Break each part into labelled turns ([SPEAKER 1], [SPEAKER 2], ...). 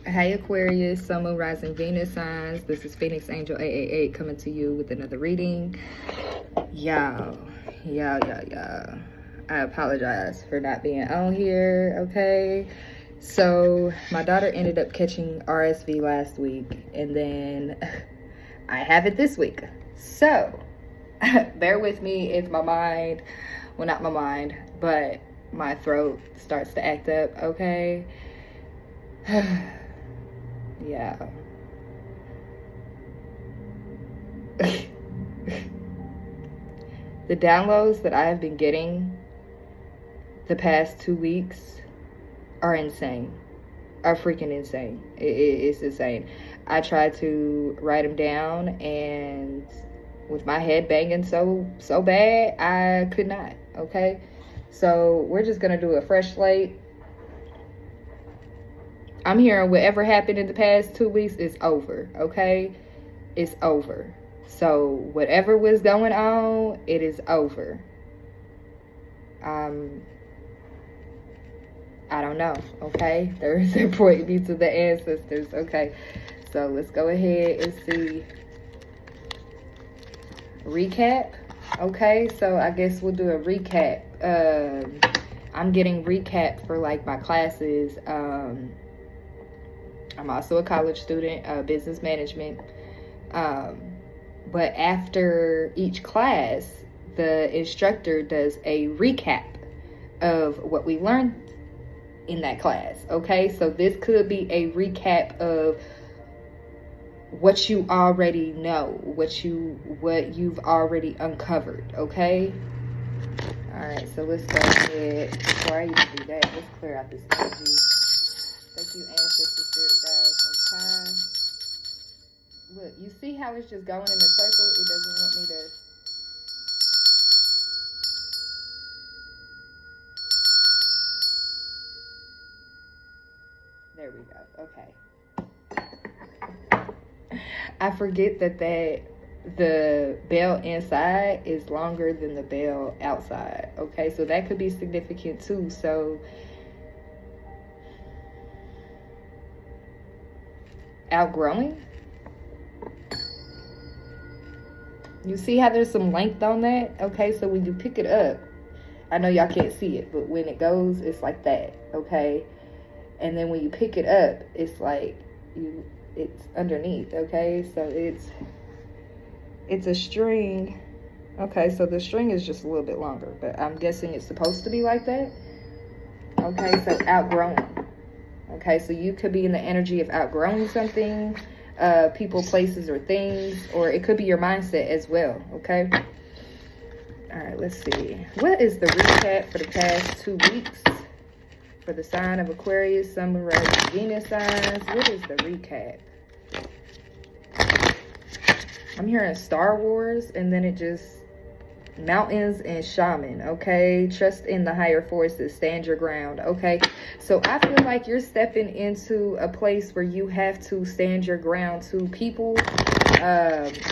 [SPEAKER 1] Hey Aquarius, Sun, Moon, Rising, Venus signs. This is Phoenix Angel 888 coming to you with another reading. Y'all. I apologize for not being on here, okay? So, my daughter ended up catching RSV last week, and then I have it this week. So, bear with me if my mind, well, not my mind, but my throat starts to act up, okay? Yeah. The downloads that I have been getting the past 2 weeks are insane. Are freaking insane. It's insane. I tried to write them down, and with my head banging so bad, I could not. Okay, so we're just gonna do a fresh slate. I'm hearing whatever happened in the past 2 weeks is over, okay? It's over. So whatever was going on, it is over. I don't know, okay? They're pointing me to the ancestors, okay? So let's go ahead and see. Recap, okay? So I guess we'll do a recap. I'm getting recap for like my classes. I'm also a college student, business management. But after each class, the instructor does a recap of what we learned in that class. Okay, so this could be a recap of what you already know, what you've already uncovered. Okay. All right, so let's go ahead. Before I even do that, let's clear out this energy. Thank you, ancestors, spirit guides, and time. Look, you see how it's just going in a circle? It doesn't want me to. There we go. Okay. I forget that the bell inside is longer than the bell outside. Okay, so that could be significant too. So outgrowing. You see how there's some length on that? Okay, so when you pick it up, I know y'all can't see it, but when it goes, it's like that, okay? And then when you pick it up, it's like it's underneath, okay? So it's a string. Okay, so the string is just a little bit longer, but I'm guessing it's supposed to be like that. Okay, so outgrowing. Okay, so you could be in the energy of outgrowing something, people, places, or things, or it could be your mindset as well, okay? All right, let's see. What is the recap for the past 2 weeks for the sign of Aquarius, Sun, Moon, Rising, Venus signs? What is the recap? I'm hearing Star Wars, and then it just mountains and shaman. Okay, trust in the higher forces, stand your ground. Okay, so I feel like you're stepping into a place where you have to stand your ground to people.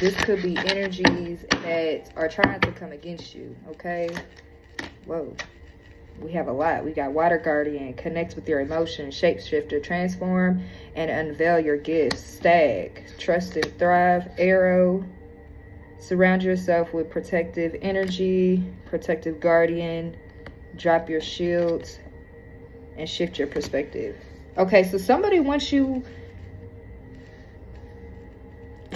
[SPEAKER 1] This could be energies that are trying to come against you. Okay, whoa, we have a lot. We got water guardian, connect with your emotions, shapeshifter, transform and unveil your gifts, stag, trust and thrive, arrow. Surround yourself with protective energy, protective guardian, drop your shields, and shift your perspective. Okay, so somebody wants you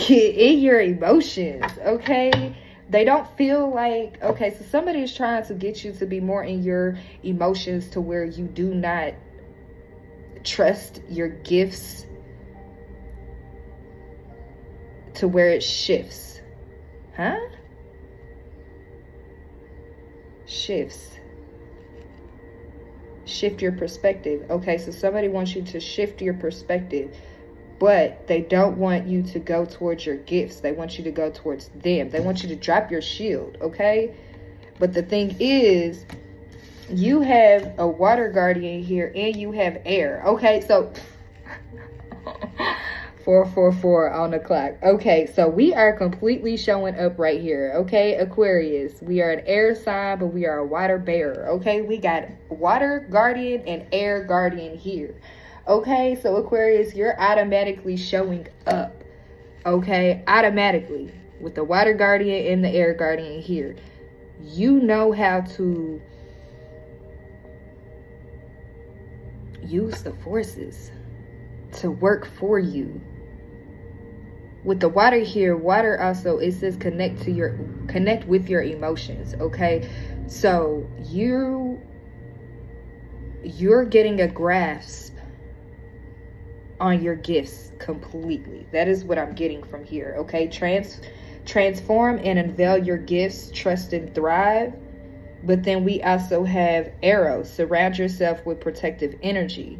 [SPEAKER 1] in your emotions, okay? They don't feel like, okay, so somebody is trying to get you to be more in your emotions to where you do not trust your gifts, to where it shifts. Huh? Shifts. Shift your perspective. Okay, so somebody wants you to shift your perspective, but they don't want you to go towards your gifts. They want you to go towards them. They want you to drop your shield, okay? But the thing is, you have a water guardian here and you have air. Okay, so 444 on the clock. Okay, so we are completely showing up right here. Okay, Aquarius, we are an air sign, but we are a water bearer. Okay, we got water guardian and air guardian here. Okay, so Aquarius, you're automatically showing up. Okay, automatically. With the water guardian and the air guardian here. You know how to use the forces to work for you. With the water here, water also, it says connect with your emotions. Okay, so you're getting a grasp on your gifts completely. That is what I'm getting from here. Okay, transform and unveil your gifts, trust and thrive. But then we also have arrows. Surround yourself with protective energy.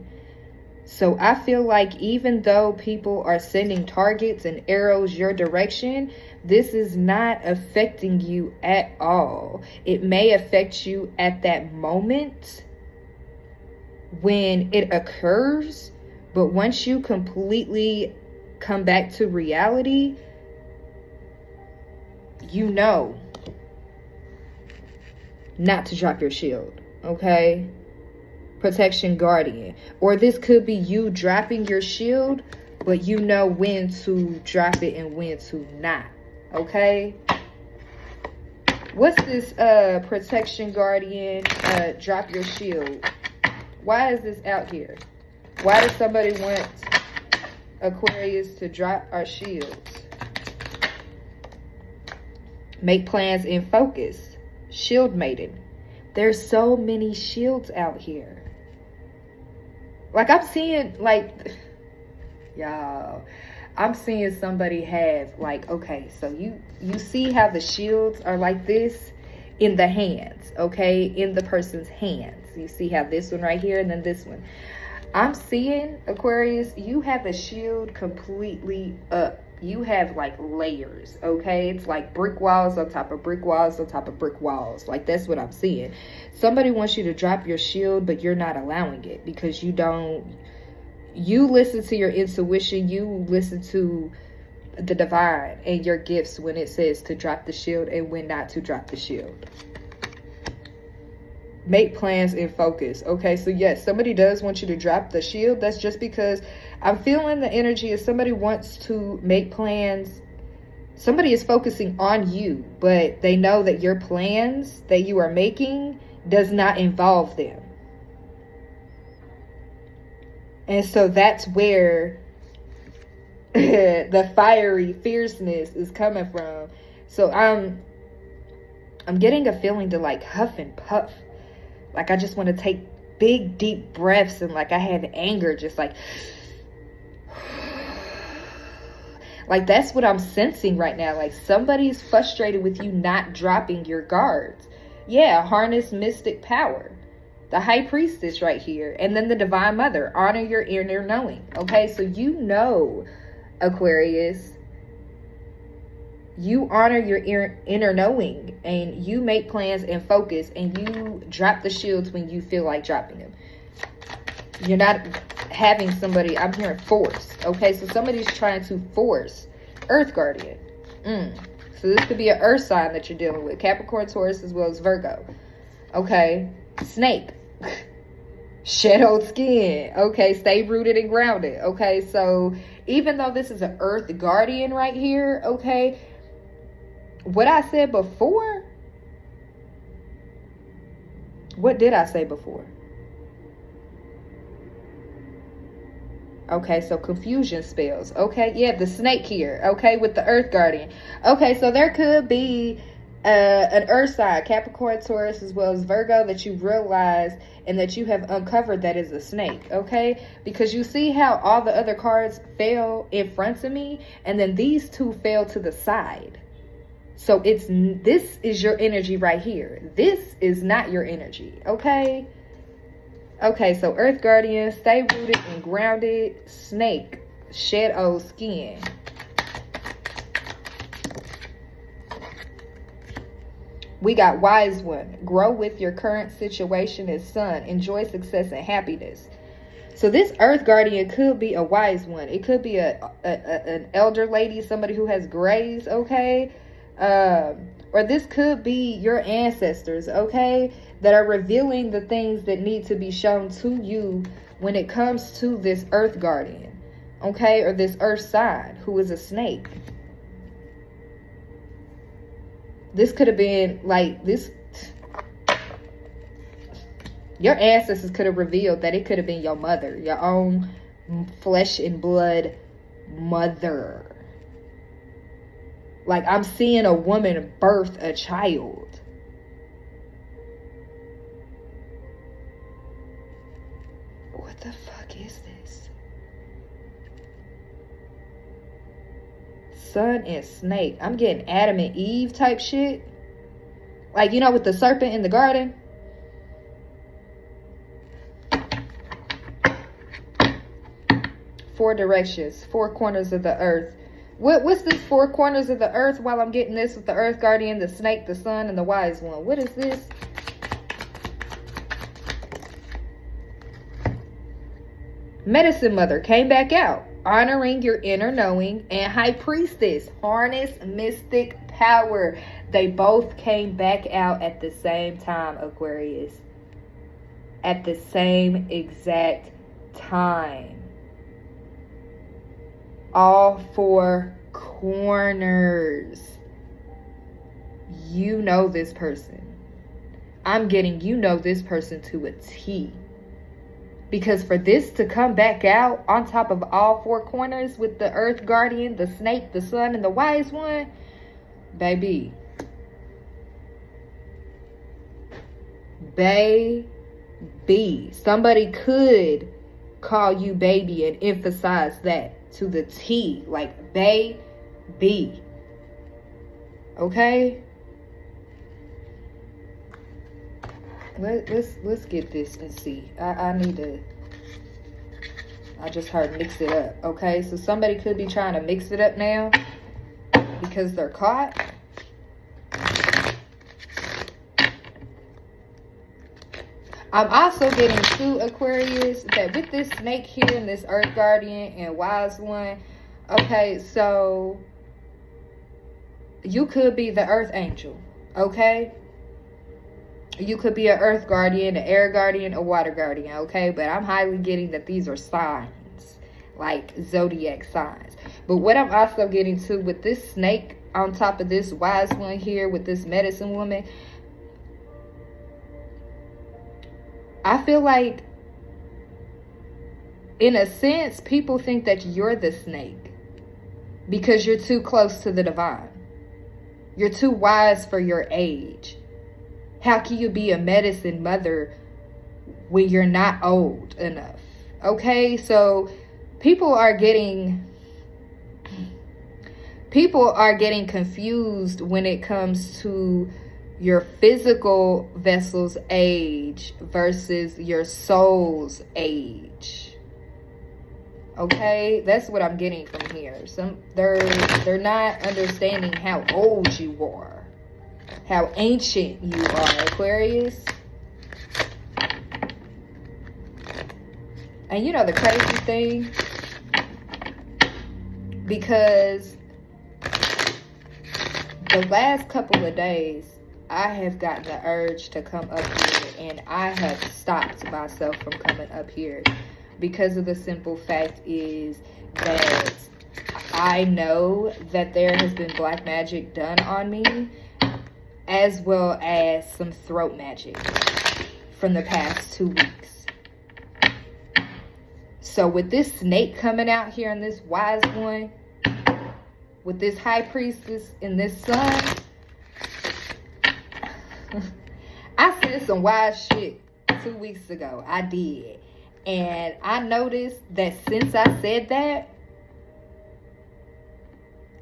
[SPEAKER 1] So I feel like even though people are sending targets and arrows your direction, this is not affecting you at all. It may affect you at that moment when it occurs, but once you completely come back to reality, you know not to drop your shield. Okay, protection guardian, or this could be you dropping your shield, but you know when to drop it and when to not. Okay, what's this protection guardian, drop your shield? Why is this out here? Why does somebody want Aquarius to drop our shields? Make plans and focus. Shield maiden. There's so many shields out here. Like I'm seeing, like, y'all, I'm seeing somebody have, like, okay, so you see how the shields are like this in the hands, okay, in the person's hands. You see how this one right here and then this one. I'm seeing, Aquarius, you have the shield completely up. You have like layers, okay? It's like brick walls on top of brick walls on top of brick walls. Like that's what I'm seeing. Somebody wants you to drop your shield, but you're not allowing it because you listen to your intuition. You listen to the divine and your gifts when it says to drop the shield and when not to drop the shield. Make plans and focus. Okay, so yes, somebody does want you to drop the shield. That's just because I'm feeling the energy of somebody wants to make plans. Somebody is focusing on you, but they know that your plans that you are making does not involve them. And so that's where the fiery fierceness is coming from. So I'm getting a feeling to like huff and puff. Like I just want to take big, deep breaths and like I have anger just like that's what I'm sensing right now. Like somebody's frustrated with you not dropping your guards. Yeah, harness mystic power. The high priestess right here. And then the divine mother. Honor your inner knowing. Okay, so you know, Aquarius, you honor your inner knowing and you make plans and focus and you drop the shields when you feel like dropping them. You're not having somebody, I'm hearing force. Okay, so somebody's trying to force. Earth guardian. So this could be an earth sign that you're dealing with. Capricorn, Taurus, as well as Virgo. Okay, snake. Shed old skin. Okay, stay rooted and grounded. Okay, so even though this is an earth guardian right here, okay, what I said before, what did I say before? Okay, so confusion spells. Okay, yeah, the snake here. Okay, with the earth guardian. Okay, so there could be an earth sign, Capricorn, Taurus, as well as Virgo, that you realize and that you have uncovered that is a snake. Okay, because you see how all the other cards fell in front of me and then these two fell to the side. So this is your energy right here. This is not your energy. Okay. Okay, so earth guardian, stay rooted and grounded. Snake, shed old skin. We got wise one. Grow with your current situation as sun. Enjoy success and happiness. So this earth guardian could be a wise one. It could be an elder lady, somebody who has grays, okay? Or this could be your ancestors, okay, that are revealing the things that need to be shown to you when it comes to this earth guardian, okay, or this earth sign who is a snake. This could have been like this. Your ancestors could have revealed that it could have been your mother, your own flesh and blood mother. Like, I'm seeing a woman birth a child. What the fuck is this? Sun and snake. I'm getting Adam and Eve type shit. Like, you know, with the serpent in the garden. Four directions, four corners of the earth. What's this four corners of the earth while I'm getting this with the earth guardian, the snake, the sun, and the wise one? What is this? Medicine mother came back out, honoring your inner knowing, and high priestess, harness mystic power. They both came back out at the same time, Aquarius. At the same exact time. All four corners. You know this person. I'm getting you know this person to a T. Because for this to come back out on top of all four corners with the earth guardian, the snake, the sun, and the wise one, baby. Baby. Somebody could call you baby and emphasize that to the T, like baby. Okay, let's get this and see. I need to. I just heard mix it up. Okay, so somebody could be trying to mix it up now because they're caught. I'm also getting to Aquarius that with this snake here and this earth guardian and wise one, okay, so you could be the earth angel, okay? You could be an earth guardian, an air guardian, a water guardian, okay? But I'm highly getting that these are signs, like zodiac signs. But what I'm also getting to with this snake on top of this wise one here with this medicine woman, I feel like, in a sense, people think that you're the snake because you're too close to the divine. You're too wise for your age. How can you be a medicine mother when you're not old enough? Okay, so people are getting confused when it comes to your physical vessel's age versus your soul's age. Okay, that's what I'm getting from here. They're not understanding how old you are, how ancient you are, Aquarius. And you know the crazy thing, because the last couple of days I have gotten the urge to come up here, and I have stopped myself from coming up here because of the simple fact is that I know that there has been black magic done on me, as well as some throat magic from the past 2 weeks. So with this snake coming out here and this wise one, with this high priestess and this sun, I said some wise shit 2 weeks ago. I did. And I noticed that since I said that,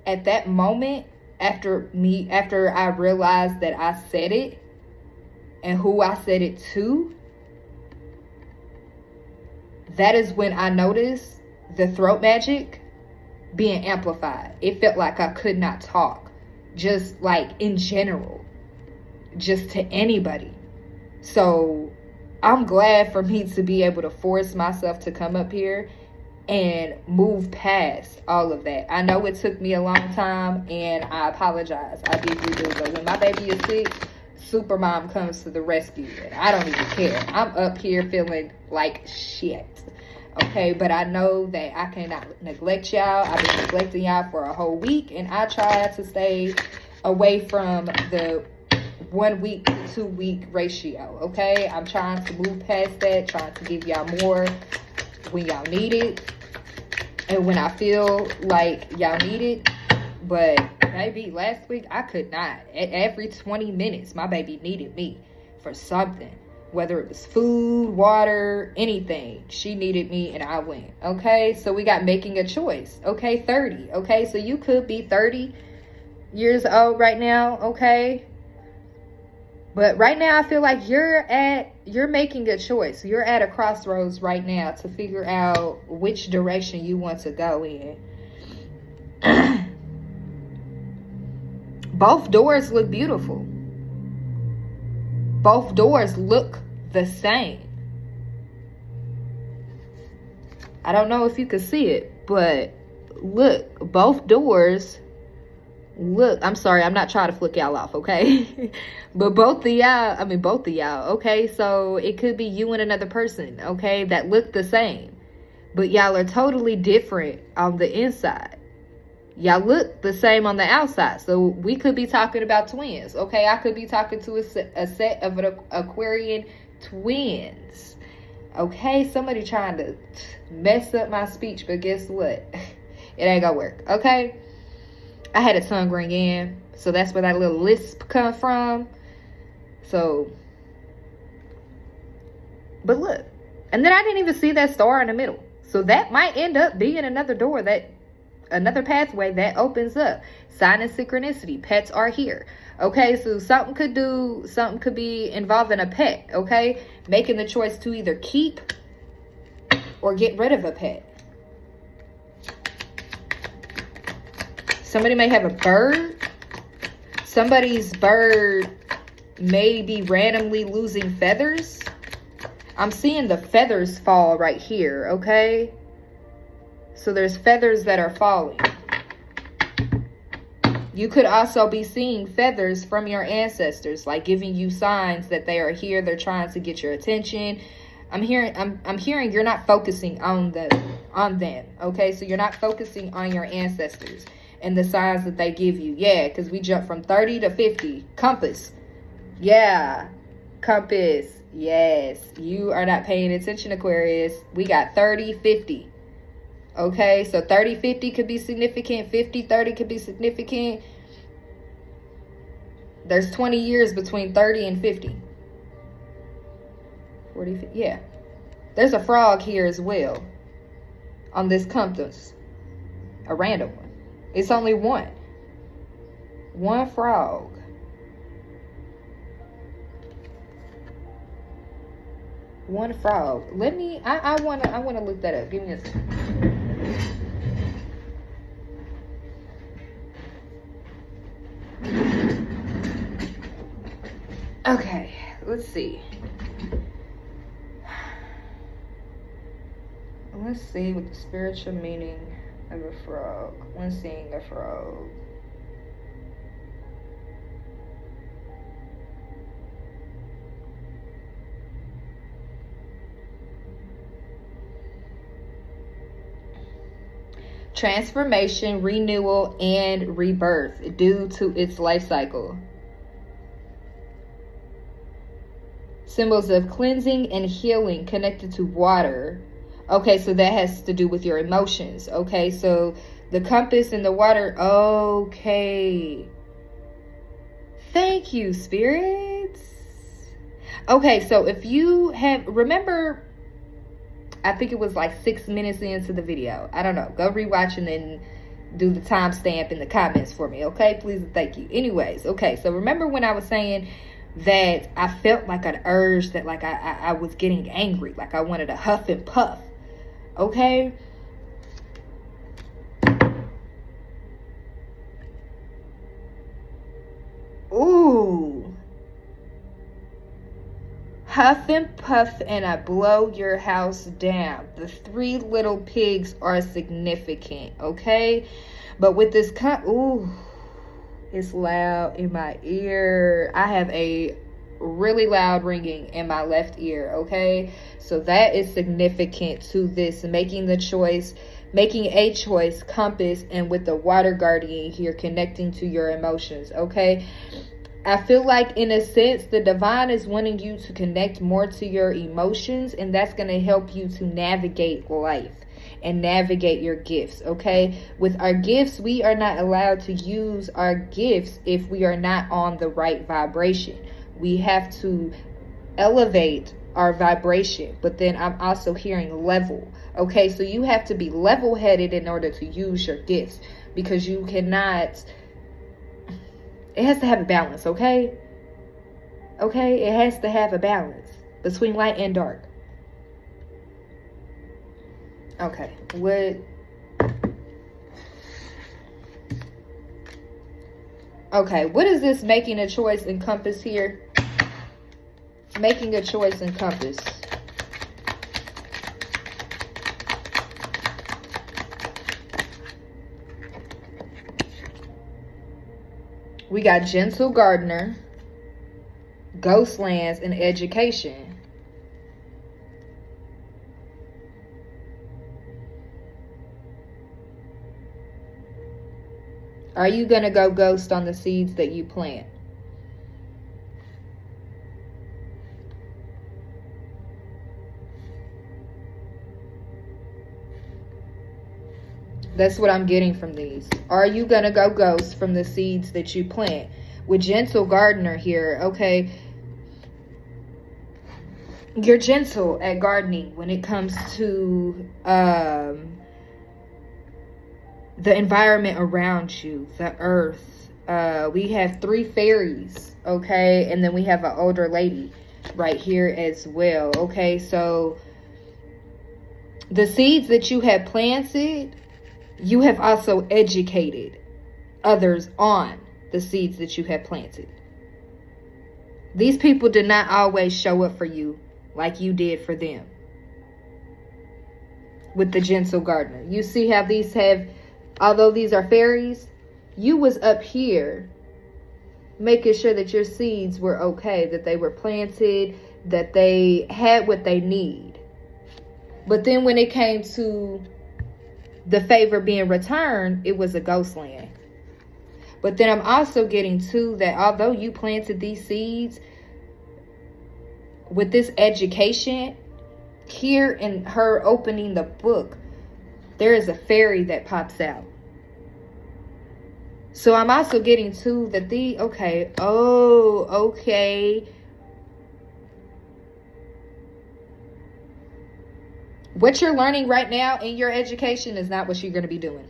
[SPEAKER 1] at that moment, after I realized that I said it and who I said it to, that is when I noticed the throat magic being amplified. It felt like I could not talk, just like in general, just to anybody. So I'm glad for me to be able to force myself to come up here and move past all of that. I know it took me a long time, and I apologize. I deeply do. But when my baby is sick, Supermom comes to the rescue, and I don't even care. I'm up here feeling like shit. Okay, but I know that I cannot neglect y'all. I've been neglecting y'all for a whole week, and I try to stay away from the 1 week to 2 week ratio. Okay, I'm trying to move past that, trying to give y'all more when y'all need it, and when I feel like y'all need it. But baby, last week I could not. Every 20 minutes, my baby needed me for something. Whether it was food, water, anything. She needed me and I went. Okay, so we got making a choice. Okay, 30. Okay, so you could be 30 years old right now. Okay, but right now I feel like you're making a choice. You're at a crossroads right now to figure out which direction you want to go in. Both doors look beautiful. Both doors look the same. I don't know if you can see it, but look, both doors look, I'm sorry, I'm not trying to flick y'all off, okay? But both of y'all, okay? So it could be you and another person, okay, that look the same. But y'all are totally different on the inside. Y'all look the same on the outside. So we could be talking about twins. Okay, I could be talking to a set of Aquarian twins. Okay, somebody trying to mess up my speech, but guess what? It ain't gonna work. Okay, I had a tongue ring in, so that's where that little lisp come from. So, but look, and then I didn't even see that star in the middle. So that might end up being another door, another pathway that opens up. Sign and synchronicity. Pets are here. Okay, so something could be involving a pet. Okay, making the choice to either keep or get rid of a pet. Somebody may have a bird. Somebody's bird may be randomly losing feathers. I'm seeing the feathers fall right here. Okay, so there's feathers that are falling. You could also be seeing feathers from your ancestors, like giving you signs that they are here. They're trying to get your attention. I'm hearing you're not focusing on them. Okay, so you're not focusing on your ancestors and the signs that they give you. Yeah, because we jump from 30 to 50. Compass. Yeah, compass. Yes, you are not paying attention, Aquarius. We got 30, 50. Okay, so 30, 50 could be significant. 50, 30 could be significant. There's 20 years between 30 and 50. 40, 50, yeah. There's a frog here as well on this compass. A random one. It's only one. One frog. One frog. I wanna look that up. Give me a second. Okay, let's see. Let's see what the spiritual meaning of a frog. When seeing a frog. Transformation, renewal, and rebirth due to its life cycle. Symbols of cleansing and healing connected to water. Okay, so that has to do with your emotions. Okay, so the compass and the water. Okay. Thank you, spirits. Okay, so if you have, remember, I think it was like 6 minutes into the video. I don't know. Go rewatch and then do the timestamp in the comments for me. Okay, please and thank you. Anyways, okay, so remember when I was saying that I felt like an urge that like I was getting angry, like I wanted to huff and puff. Okay, ooh, huff and puff and I blow your house down. The 3 little pigs are significant. Okay, but with this ooh, It's loud in my ear. I have a really loud ringing in my left ear, okay? So that is significant to this, making a choice, compass, and with the water guardian here, connecting to your emotions, okay? I feel like, in a sense, the divine is wanting you to connect more to your emotions, and that's going to help you to navigate life and navigate your gifts, okay? With our gifts, we are not allowed to use our gifts if we are not on the right vibration. We have to elevate our vibration, but then I'm also hearing level, okay? So you have to be level-headed in order to use your gifts, because you cannot... It has to have a balance, okay? Okay? It has to have a balance between light and dark. Okay. What is this making a choice encompass here? Making a choice encompass. We got gentle gardener, ghost lands, and education. Are you going to go ghost on the seeds that you plant? That's what I'm getting from these. Are you going to go ghost from the seeds that you plant? With gentle gardener here, okay? You're gentle at gardening when it comes to the environment around you, the earth. We have 3 fairies, okay? And then we have an older lady right here as well, okay? So the seeds that you have planted, you have also educated others on the seeds that you have planted. These people did not always show up for you like you did for them. With the gentle gardener, you see how these have, although these are fairies, you was up here making sure that your seeds were okay, that they were planted, that they had what they need. But then when it came to the favor being returned, it was a ghost land. But then I'm also getting too that although you planted these seeds, with this education here in her opening the book, there is a fairy that pops out. So I'm also getting too that okay. What you're learning right now in your education is not what you're going to be doing.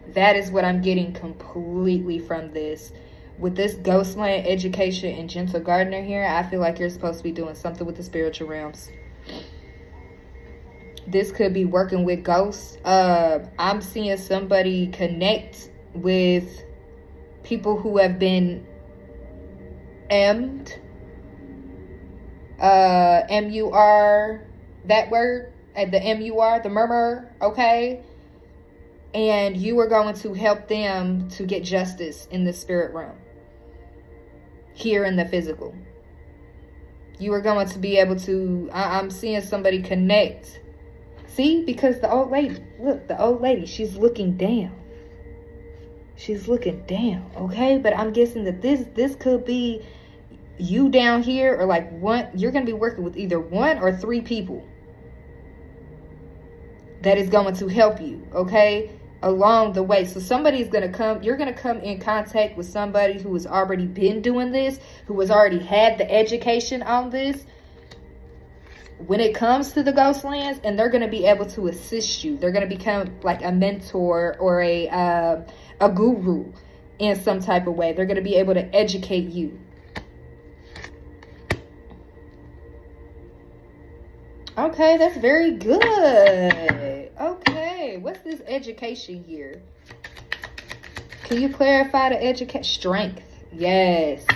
[SPEAKER 1] That is what I'm getting completely from this. With this Ghostland education and gentle gardener here, I feel like you're supposed to be doing something with the spiritual realms. This could be working with ghosts. I'm seeing somebody connect with people who have been M'd. M-U-R, that word, the M-U-R, the murmur, okay? And you are going to help them to get justice in the spirit realm. Here in the physical. You are going to be able to, I'm seeing somebody connect. See, because the old lady, look, the old lady, she's looking down. She's looking down, okay? But I'm guessing that this could be you down here, or like you're going to be working with either 1 or 3 people that is going to help you, okay, along the way. So somebody's going to come, you're going to come in contact with somebody who has already been doing this, who has already had the education on this when it comes to the ghost lands, and they're going to be able to assist you. They're going to become like a mentor or a guru in some type of way. They're going to be able to educate you. Okay, that's very good. Okay, what's this education here? Can you clarify the education? Strength. Yes.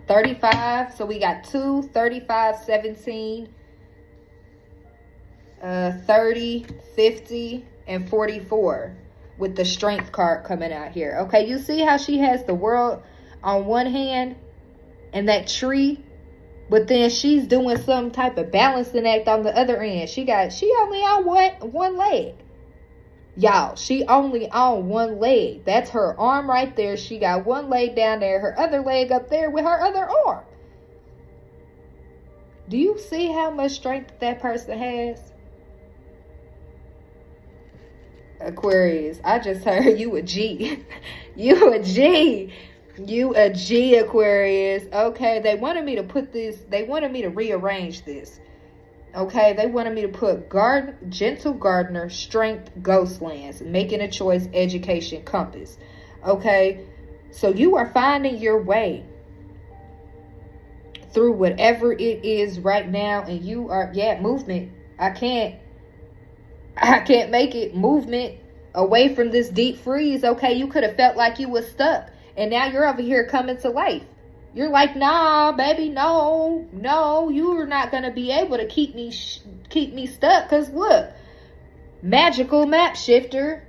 [SPEAKER 1] 35. So we got 2, 35, 17, 30, 50, and 44. with the strength card coming out here. Okay, you see how she has the world on one hand and that tree, but then she's doing some type of balancing act on the other end. She only on one leg. Y'all, she only on one leg. That's her arm right there. She got one leg down there, her other leg up there with her other arm. Do you see how much strength that person has? Aquarius, I just heard you a G. You a G. You a G, Aquarius. Okay, they wanted me to put this, they wanted me to rearrange this. Okay, they wanted me to put gentle gardener, strength, ghostlands, making a choice, education, compass. Okay, so you are finding your way through whatever it is right now, and you are, movement. I can't make it movement away from this deep freeze. Okay, you could have felt like you was stuck, and now you're over here coming to life. You're like, nah, baby, no, you're not gonna be able to keep me stuck. Cause look, magical map shifter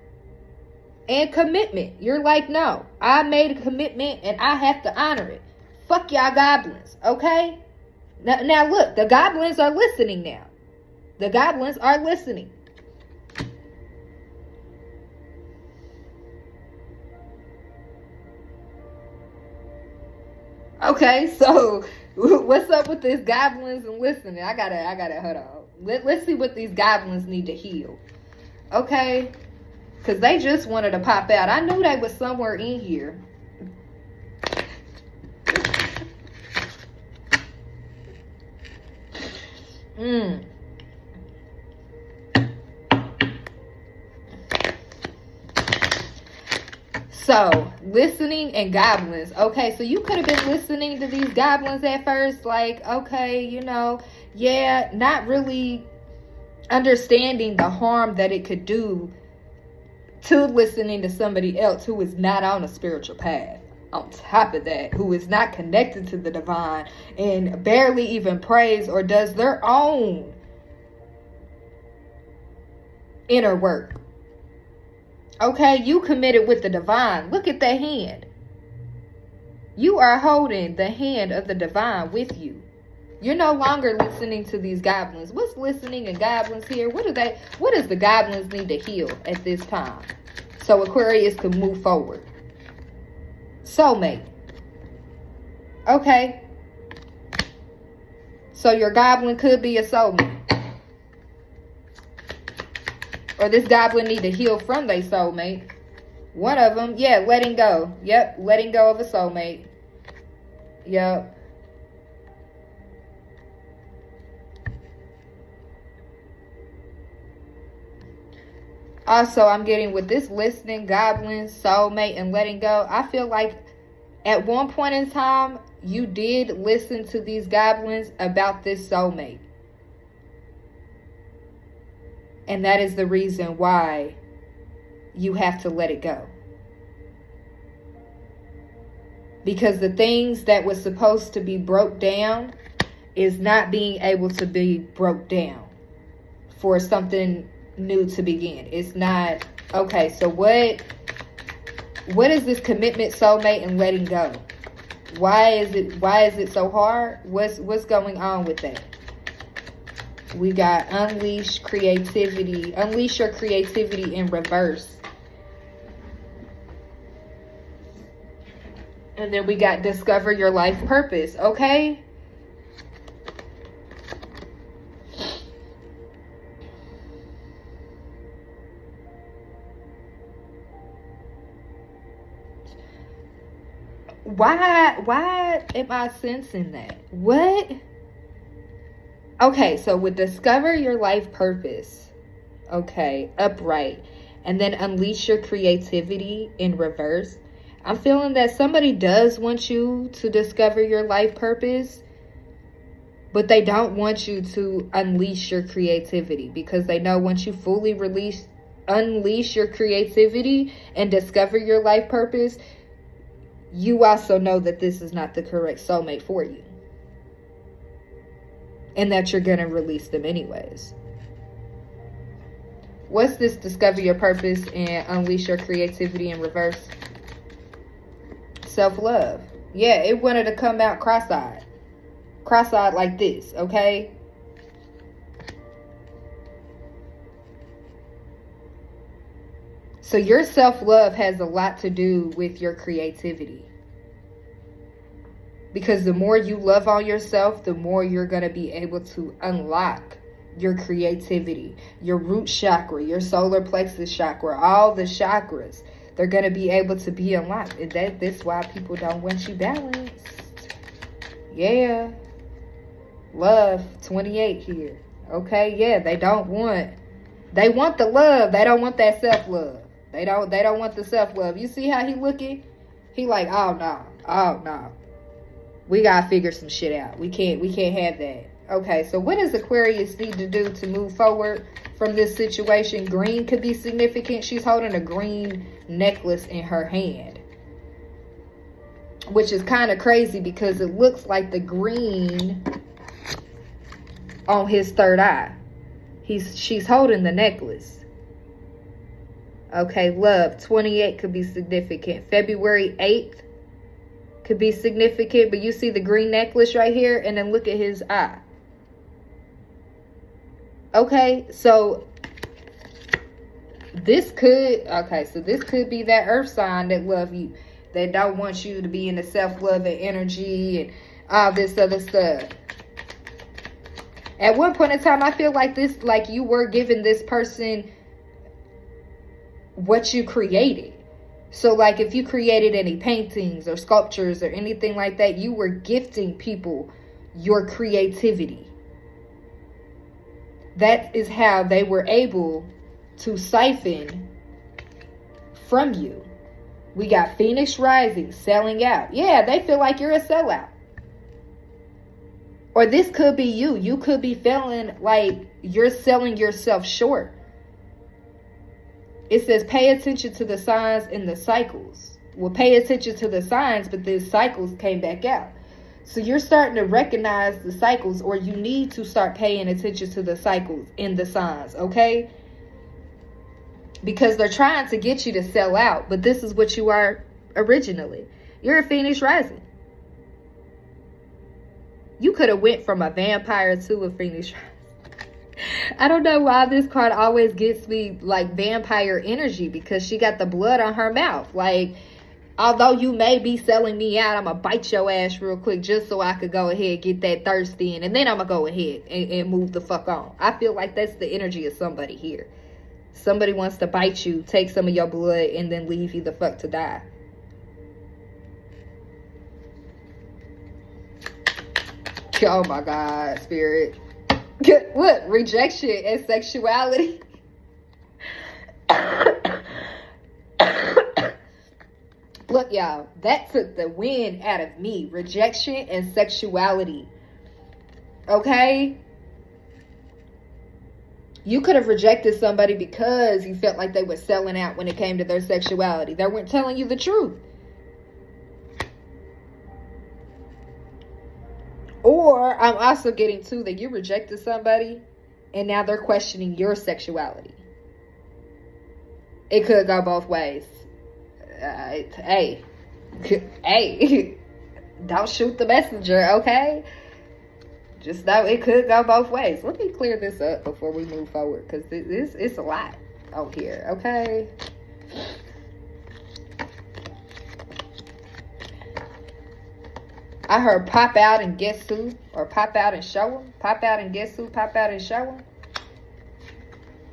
[SPEAKER 1] and commitment. You're like, no, I made a commitment and I have to honor it. Fuck y'all goblins, okay? Now look, the goblins are listening now. The goblins are listening. Okay, so what's up with these goblins and listening? I gotta hold on. Let's see what these goblins need to heal. Okay, because they just wanted to pop out. I knew they was somewhere in here. So, listening and goblins. Okay, so you could have been listening to these goblins at first. Like, okay, you know, yeah, not really understanding the harm that it could do to listening to somebody else who is not on a spiritual path. On top of that, who is not connected to the divine and barely even prays or does their own inner work. Okay, you committed with the divine. Look at that hand. You are holding the hand of the divine with you. You're no longer listening to these goblins. What's listening and goblins here? What does the goblins need to heal at this time? So Aquarius can move forward. Soulmate. Okay. So your goblin could be a soulmate. Or this goblin need to heal from their soulmate. One of them, yeah, letting go. Yep, letting go of a soulmate. Yep. Also, I'm getting with this listening, goblin, soulmate, and letting go. I feel like at one point in time, you did listen to these goblins about this soulmate. And that is the reason why you have to let it go. Because the things that was supposed to be broke down is not being able to be broke down for something new to begin. It's not. Okay, so what is this commitment, soulmate, and letting go? Why is it so hard? What's going on with that? We got unleash creativity. Unleash your creativity in reverse. And then we got discover your life purpose. Okay? Why am I sensing that? What? Okay, so with discover your life purpose, okay, upright, and then unleash your creativity in reverse, I'm feeling that somebody does want you to discover your life purpose, but they don't want you to unleash your creativity because they know once you fully unleash your creativity and discover your life purpose, you also know that this is not the correct soulmate for you. And that you're going to release them anyways. What's this? Discover your purpose and unleash your creativity in reverse. Self-love. Yeah, it wanted to come out cross-eyed. Cross-eyed like this, okay? So your self-love has a lot to do with your creativity. Because the more you love on yourself, the more you're going to be able to unlock your creativity, your root chakra, your solar plexus chakra, all the chakras. They're going to be able to be unlocked. And that's why people don't want you balanced. Yeah. Love, 28 here. Okay, yeah, they want the love. They don't want that self-love. They don't want the self-love. You see how he looking? He like, oh no. We gotta figure some shit out. We can't have that. Okay, so what does Aquarius need to do to move forward from this situation? Green could be significant. She's holding a green necklace in her hand, which is kind of crazy because it looks like the green on his third eye. She's holding the necklace. Okay, love, 28 could be significant. February 8th could be significant, but you see the green necklace right here, and then look at his eye. Okay, so this could be that earth sign that love you, that don't want you to be in the self-love and energy and all this other stuff. At one point in time, I feel like this, like you were giving this person what you created. So like if you created any paintings or sculptures or anything like that, you were gifting people your creativity. That is how they were able to siphon from you. We got Phoenix rising, selling out. Yeah, they feel like you're a sellout. Or this could be you. You could be feeling like you're selling yourself short. It says pay attention to the signs and the cycles. Well, pay attention to the signs, but the cycles came back out. So you're starting to recognize the cycles, or you need to start paying attention to the cycles and the signs, okay? Because they're trying to get you to sell out, but this is what you are originally. You're a Phoenix rising. You could have went from a vampire to a Phoenix rising. I don't know why this card always gets me like vampire energy, because she got the blood on her mouth. Like, although you may be selling me out, I'm going to bite your ass real quick just so I could go ahead and get that thirst in. And then I'm going to go ahead and move the fuck on. I feel like that's the energy of somebody here. Somebody wants to bite you, take some of your blood, and then leave you the fuck to die. Oh my God, Spirit. What? Rejection and sexuality. Look, y'all, that took the wind out of me. Rejection and sexuality. Okay? You could have rejected somebody because you felt like they were selling out when it came to their sexuality. They weren't telling you the truth. Or I'm also getting too that you rejected somebody and now they're questioning your sexuality. It could go both ways. Hey, don't shoot the messenger, okay? Just know it could go both ways. Let me clear this up before we move forward, because it's a lot out here, okay? I heard pop out and guess who? Or pop out and show them. Pop out and guess who? Pop out and show them.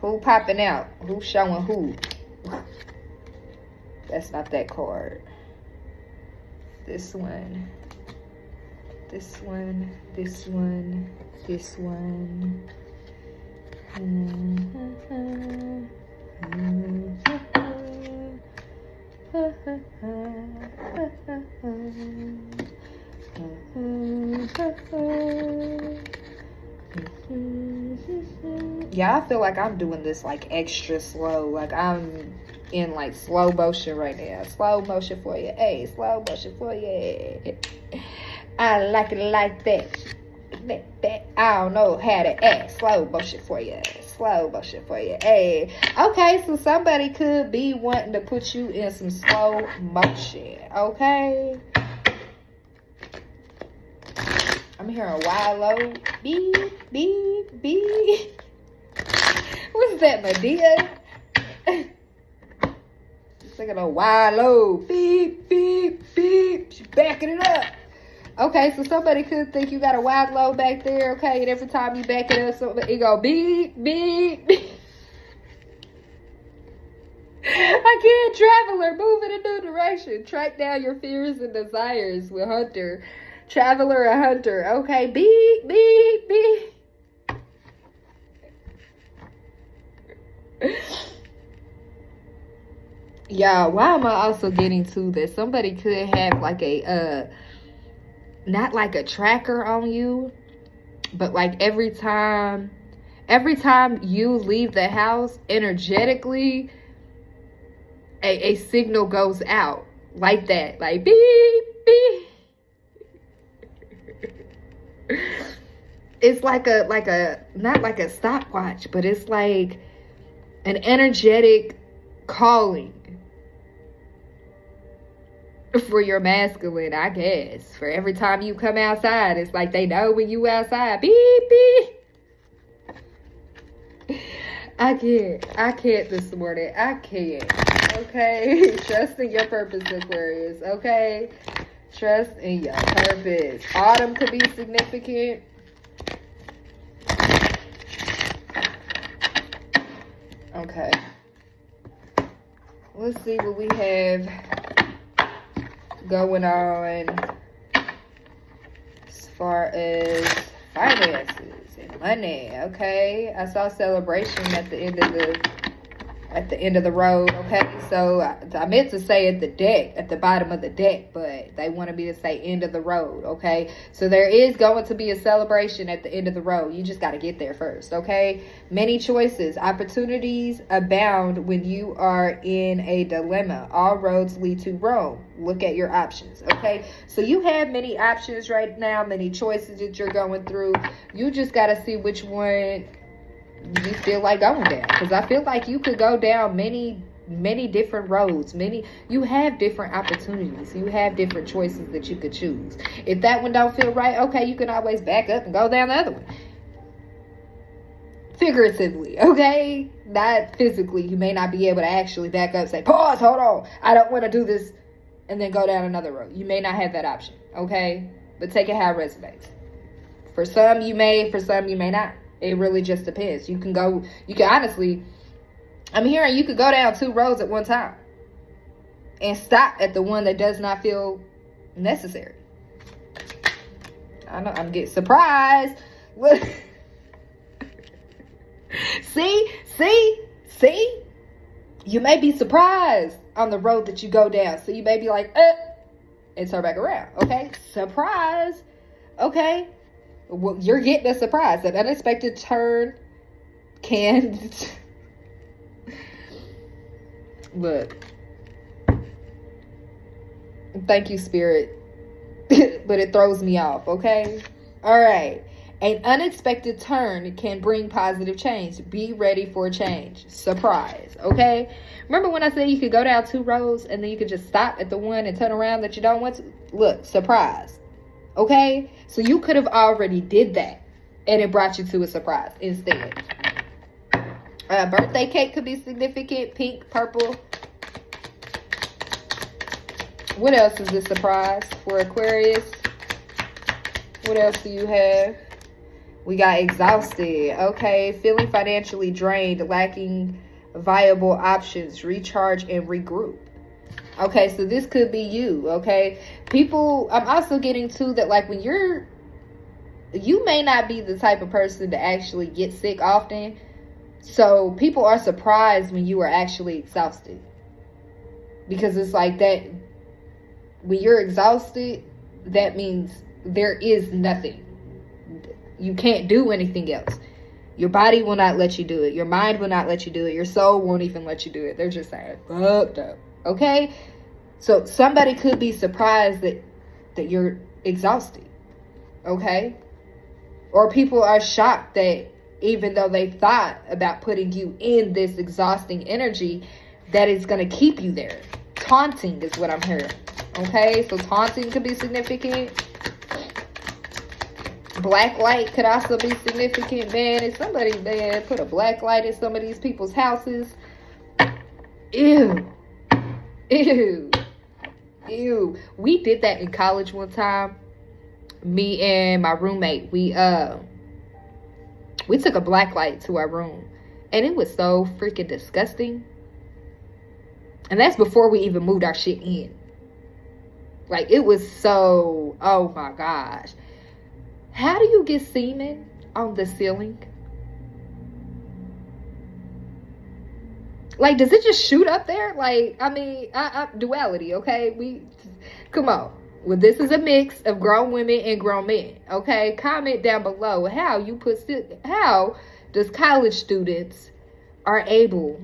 [SPEAKER 1] Who popping out? Who showing who? That's not that card. This one. This one. This one. This one. Yeah, I feel like I'm doing this like extra slow. Like I'm in like slow motion right now. Slow motion for you. Hey, slow motion for you. I like it like that. I don't know how to act. Slow motion for you. slow motion for you. Hey, okay, so somebody could be wanting to put you in some slow motion, okay? I'm hearing wide low. Beep, beep, beep. What's that, Medea? Look at a wide low. Beep, beep, beep. She's backing it up. Okay, so somebody could think you got a wide low back there, okay? And every time you back it up, so it go beep, beep, beep. I can't, traveler. Move in a new direction. Track down your fears and desires with Hunter. Traveler and Hunter. Okay, beep, beep, beep. Yeah, why am I also getting to this? Somebody could have like a not like a tracker on you, but like every time you leave the house, energetically a signal goes out like that, like beep beep. It's like a not like a stopwatch, but it's like an energetic calling for your masculine, I guess. For every time you come outside, it's like they know when you outside. Beep, beep. I can't this morning. I can't. Okay? Trust in your purpose, Aquarius. Okay? Trust in your purpose. Autumn could be significant. Okay. Let's see what we have going on as far as finances and money. Okay, I saw celebration at the end of the road. Okay, so I meant to say at the bottom of the deck, but they wanted me to say end of the road. Okay, so there is going to be a celebration at the end of the road. You just got to get there first. Okay, many choices, opportunities abound when you are in a dilemma. All roads lead to Rome. Look at your options. Okay, so you have many options right now, many choices that you're going through. You just got to see which one you feel like going down, because I feel like you could go down many different roads. You have different opportunities, you have different choices that you could choose. If that one don't feel right, okay, you can always back up and go down the other one, figuratively, okay, not physically. You may not be able to actually back up, say pause, hold on, I don't want to do this, and then go down another road. You may not have that option, okay, but take it how it resonates. For some you may, for some you may not. It really just depends. You can honestly, I'm hearing you could go down two roads at one time and stop at the one that does not feel necessary. I know, I'm getting surprised. See? You may be surprised on the road that you go down. So you may be like, and turn back around. Okay? Surprise. Okay? Well, you're getting a surprise. An unexpected turn can... Look. Thank you, Spirit. But it throws me off, okay? All right. An unexpected turn can bring positive change. Be ready for change. Surprise, okay? Remember when I said you could go down two roads and then you could just stop at the one and turn around that you don't want to? Look, surprise. Okay, so you could have already did that and it brought you to a surprise instead. Birthday cake could be significant. Pink, purple. What else is a surprise for Aquarius? What else do you have? We got exhausted. Okay, feeling financially drained, lacking viable options. Recharge and regroup. Okay, so this could be you, okay? People, I'm also getting to that, like, when you may not be the type of person to actually get sick often. So people are surprised when you are actually exhausted. Because it's like that, when you're exhausted, that means there is nothing. You can't do anything else. Your body will not let you do it. Your mind will not let you do it. Your soul won't even let you do it. They're just saying, fucked up. Okay? So somebody could be surprised that you're exhausted. Okay? Or people are shocked that even though they thought about putting you in this exhausting energy that is going to keep you there. Taunting is what I'm hearing. Okay, so taunting could be significant. Black light could also be significant, man. If somebody, man, put a black light in some of these people's houses. Ew. Ew. Ew. We did that in college one time. Me and my roommate, we took a black light to our room. And it was so freaking disgusting. And that's before we even moved our shit in. Like, it was so, oh my gosh. How do you get semen on the ceiling? Like, does it just shoot up there? Like, I mean, duality, okay? Come on. Well, this is a mix of grown women and grown men, okay? Comment down below how does college students are able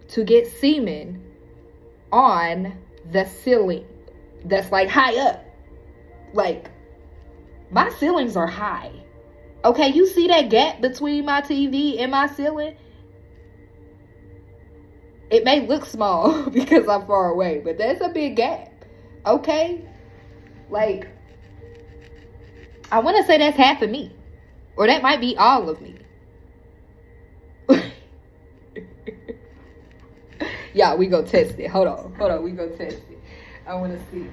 [SPEAKER 1] to get semen on the ceiling that's like high up. Like, my ceilings are high. Okay, you see that gap between my TV and my ceiling? It may look small because I'm far away, but that's a big gap. Okay? Like, I want to say that's half of me. Or that might be all of me. Yeah, we go test it. Hold on, we go test it. I want to see.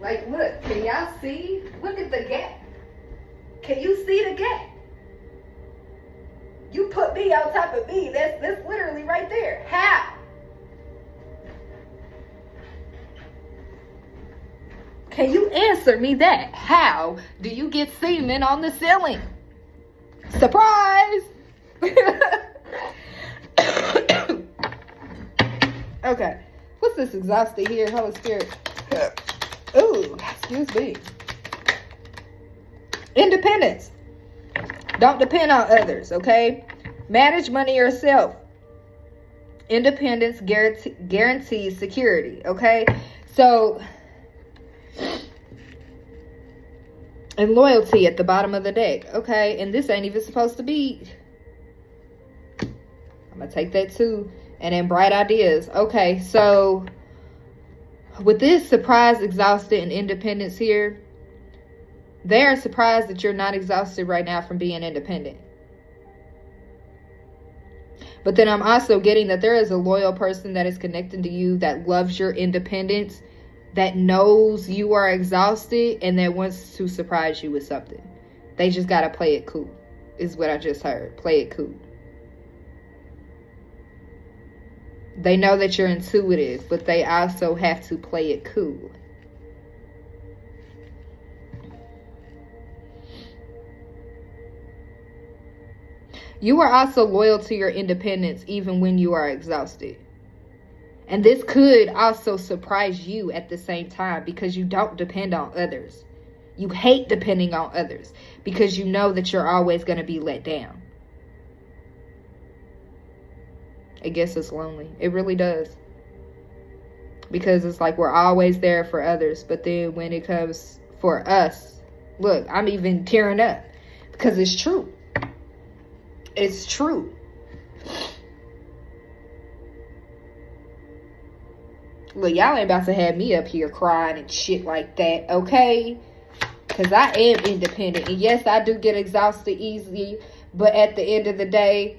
[SPEAKER 1] Like, look, can y'all see? Look at the gap. Can you see the gap? You put me on top of me. That's literally right there. How? Can you answer me that? How do you get semen on the ceiling? Surprise! Okay. What's this exhausted here? Holy Spirit. Ooh, excuse me. Independence. Don't depend on others, okay? Manage money yourself. Independence guarantees security, okay? So, and loyalty at the bottom of the deck, okay? And this ain't even supposed to be. I'm going to take that too. And then bright ideas. Okay, so with this surprise, exhausted, and independence here, they are surprised that you're not exhausted right now from being independent. But then I'm also getting that there is a loyal person that is connected to you that loves your independence, that knows you are exhausted, and that wants to surprise you with something. They just got to play it cool, is what I just heard. Play it cool. They know that you're intuitive, but they also have to play it cool. You are also loyal to your independence even when you are exhausted. And this could also surprise you at the same time because you don't depend on others. You hate depending on others because you know that you're always going to be let down. It gets us lonely. It really does. Because it's like we're always there for others. But then when it comes for us, look, I'm even tearing up. Because it's true. It's true. Look, y'all ain't about to have me up here crying and shit like that, okay? Because I am independent. And yes, I do get exhausted easily. But at the end of the day,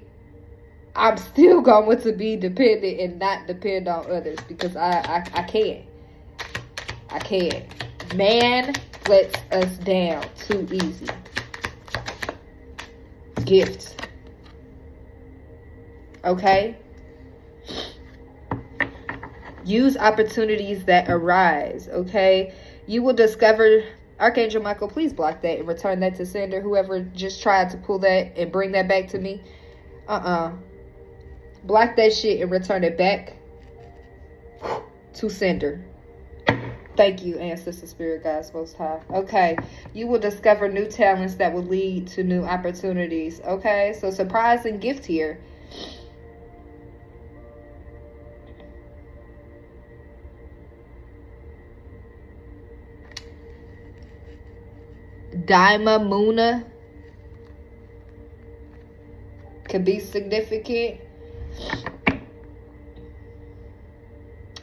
[SPEAKER 1] I'm still going to be dependent and not depend on others because I can't. I can't. Man lets us down too easy. Gifts. Okay? Use opportunities that arise, okay? You will discover... Archangel Michael, please block that and return that to sender. Whoever just tried to pull that and bring that back to me. Block that shit and return it back to sender. Thank you, Ancestor Spirit Guides Most High. Okay. You will discover new talents that will lead to new opportunities. Okay. So surprise and gift here. Daima Muna. could be significant.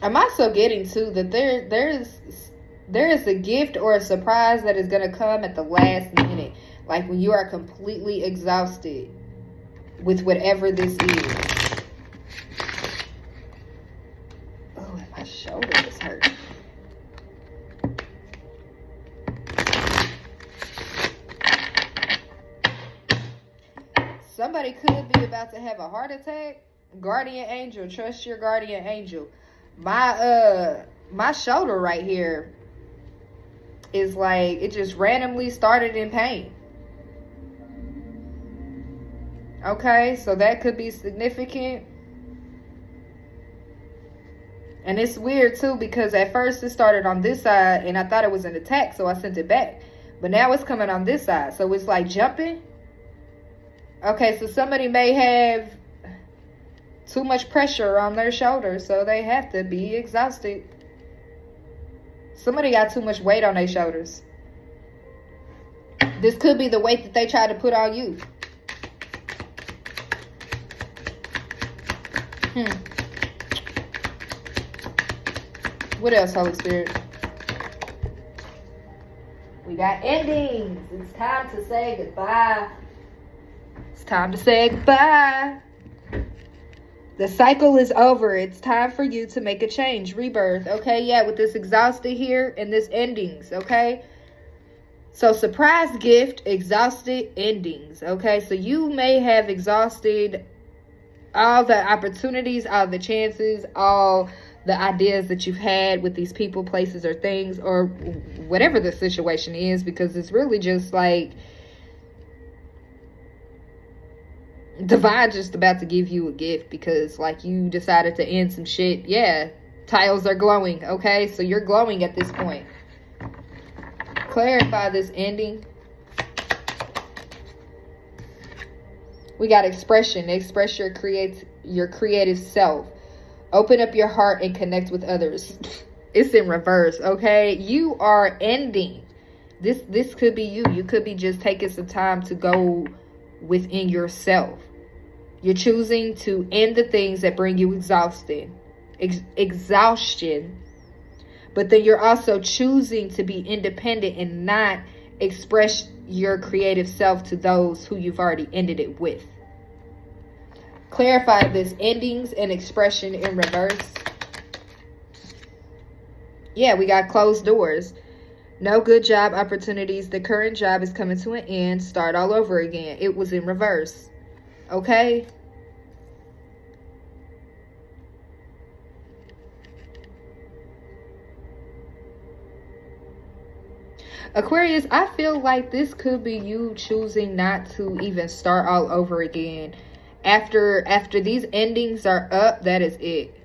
[SPEAKER 1] I'm also getting too that there is a gift or a surprise that is going to come at the last minute, like when you are completely exhausted with whatever this is. Oh, and my shoulder is hurting. Somebody could be about to have a heart attack. Guardian angel, trust your guardian angel. My shoulder right here is like, it just randomly started in pain. Okay, so that could be significant. And it's weird too, because at first it started on this side and I thought it was an attack, so I sent it back. But now it's coming on this side, so it's like jumping. Okay, so somebody may have too much pressure on their shoulders, so they have to be exhausted. Somebody got too much weight on their shoulders. This could be the weight that they try to put on you. What else, Holy Spirit? We got endings. It's time to say goodbye. It's time to say goodbye. The cycle is over. It's time for you to make a change, rebirth. Okay, yeah, with this exhausted here and this endings, okay? So surprise gift, exhausted, endings, okay? So you may have exhausted all the opportunities, all the chances, all the ideas that you've had with these people, places, or things, or whatever the situation is, because it's really just like divine just about to give you a gift, because like you decided to end some shit. Yeah, tiles are glowing, okay? So you're glowing at this point. Clarify this ending. We got expression. Express your creative self. Open up your heart and connect with others. It's in reverse, okay? You are ending. This could be you. You could be just taking some time to go within yourself. You're choosing to end the things that bring you exhaustion. But then you're also choosing to be independent and not express your creative self to those who you've already ended it with. Clarify this endings and expression in reverse. Yeah, we got closed doors. No good job opportunities. The current job is coming to an end. Start all over again. It was in reverse. Okay? Aquarius, I feel like this could be you choosing not to even start all over again. After these endings are up, that is it.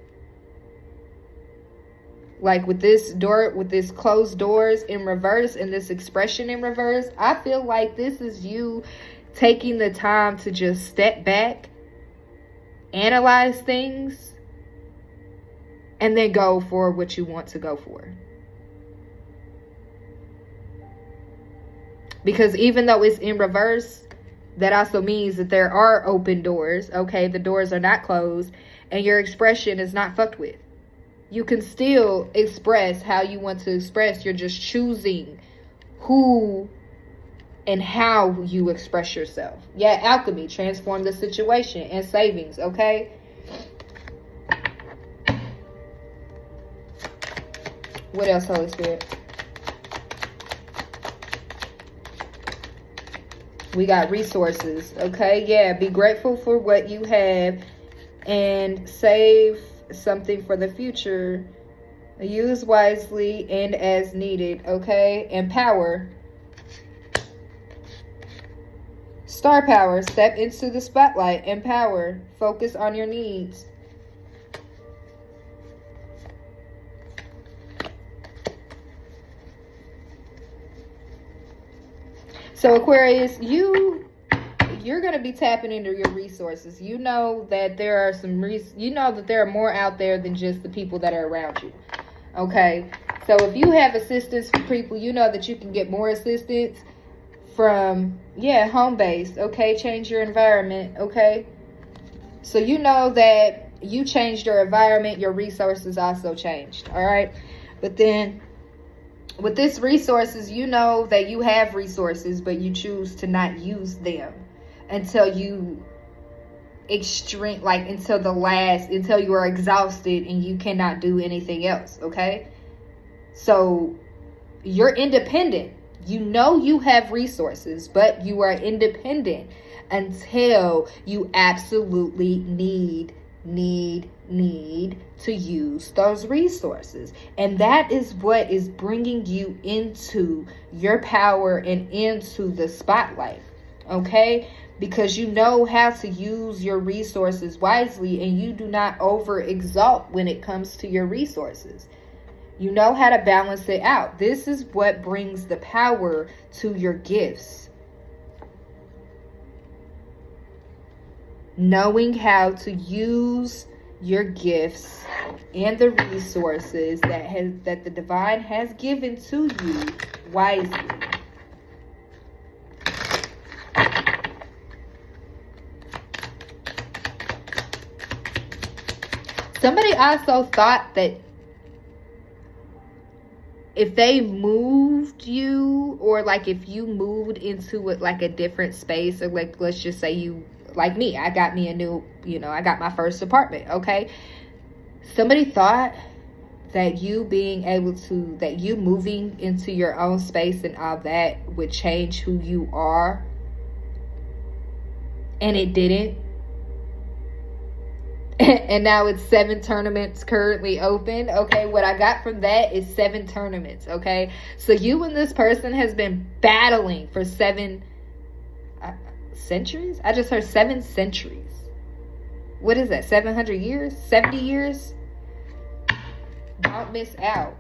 [SPEAKER 1] Like with this door, with this closed doors in reverse and this expression in reverse, I feel like this is you taking the time to just step back, analyze things, and then go for what you want to go for. Because even though it's in reverse, that also means that there are open doors, okay? The doors are not closed, and your expression is not fucked with. You can still express how you want to express. You're just choosing who and how you express yourself. Yeah, alchemy, transform the situation, and savings, okay? What else, Holy Spirit? We got resources, okay? Yeah, be grateful for what you have and save something for the future. Use wisely and as needed, okay? Empower. Star power, step into the spotlight. Empower. Focus on your needs. So Aquarius, you're going to be tapping into your resources. You know that there are there are more out there than just the people that are around you. Okay? So if you have assistance from people, you know that you can get more assistance from home base. Okay? Change your environment. Okay? So you know that you changed your environment, your resources also changed. All right. But then with this resources, you know that you have resources, but you choose to not use them until you until you are exhausted and you cannot do anything else. Okay. So you're independent. You know you have resources, but you are independent until you absolutely need to use those resources. And that is what is bringing you into your power and into the spotlight. Okay? Because you know how to use your resources wisely, and you do not over exalt when it comes to your resources. You know how to balance it out. This is what brings the power to your gifts. Knowing how to use your gifts and the resources that the divine has given to you wisely. Somebody also thought that if they moved you, or like if you moved into it like a different space, or like let's just say you, like me, I got me a new, I got my first apartment. Okay. Somebody thought that you moving into your own space and all that would change who you are. And it didn't. And now it's 7 tournaments currently open. Okay, what I got from that is 7 tournaments. Okay, so you and this person has been battling for 7 centuries. I just heard 7 centuries. What is that? 700 years? 70 years? Don't miss out.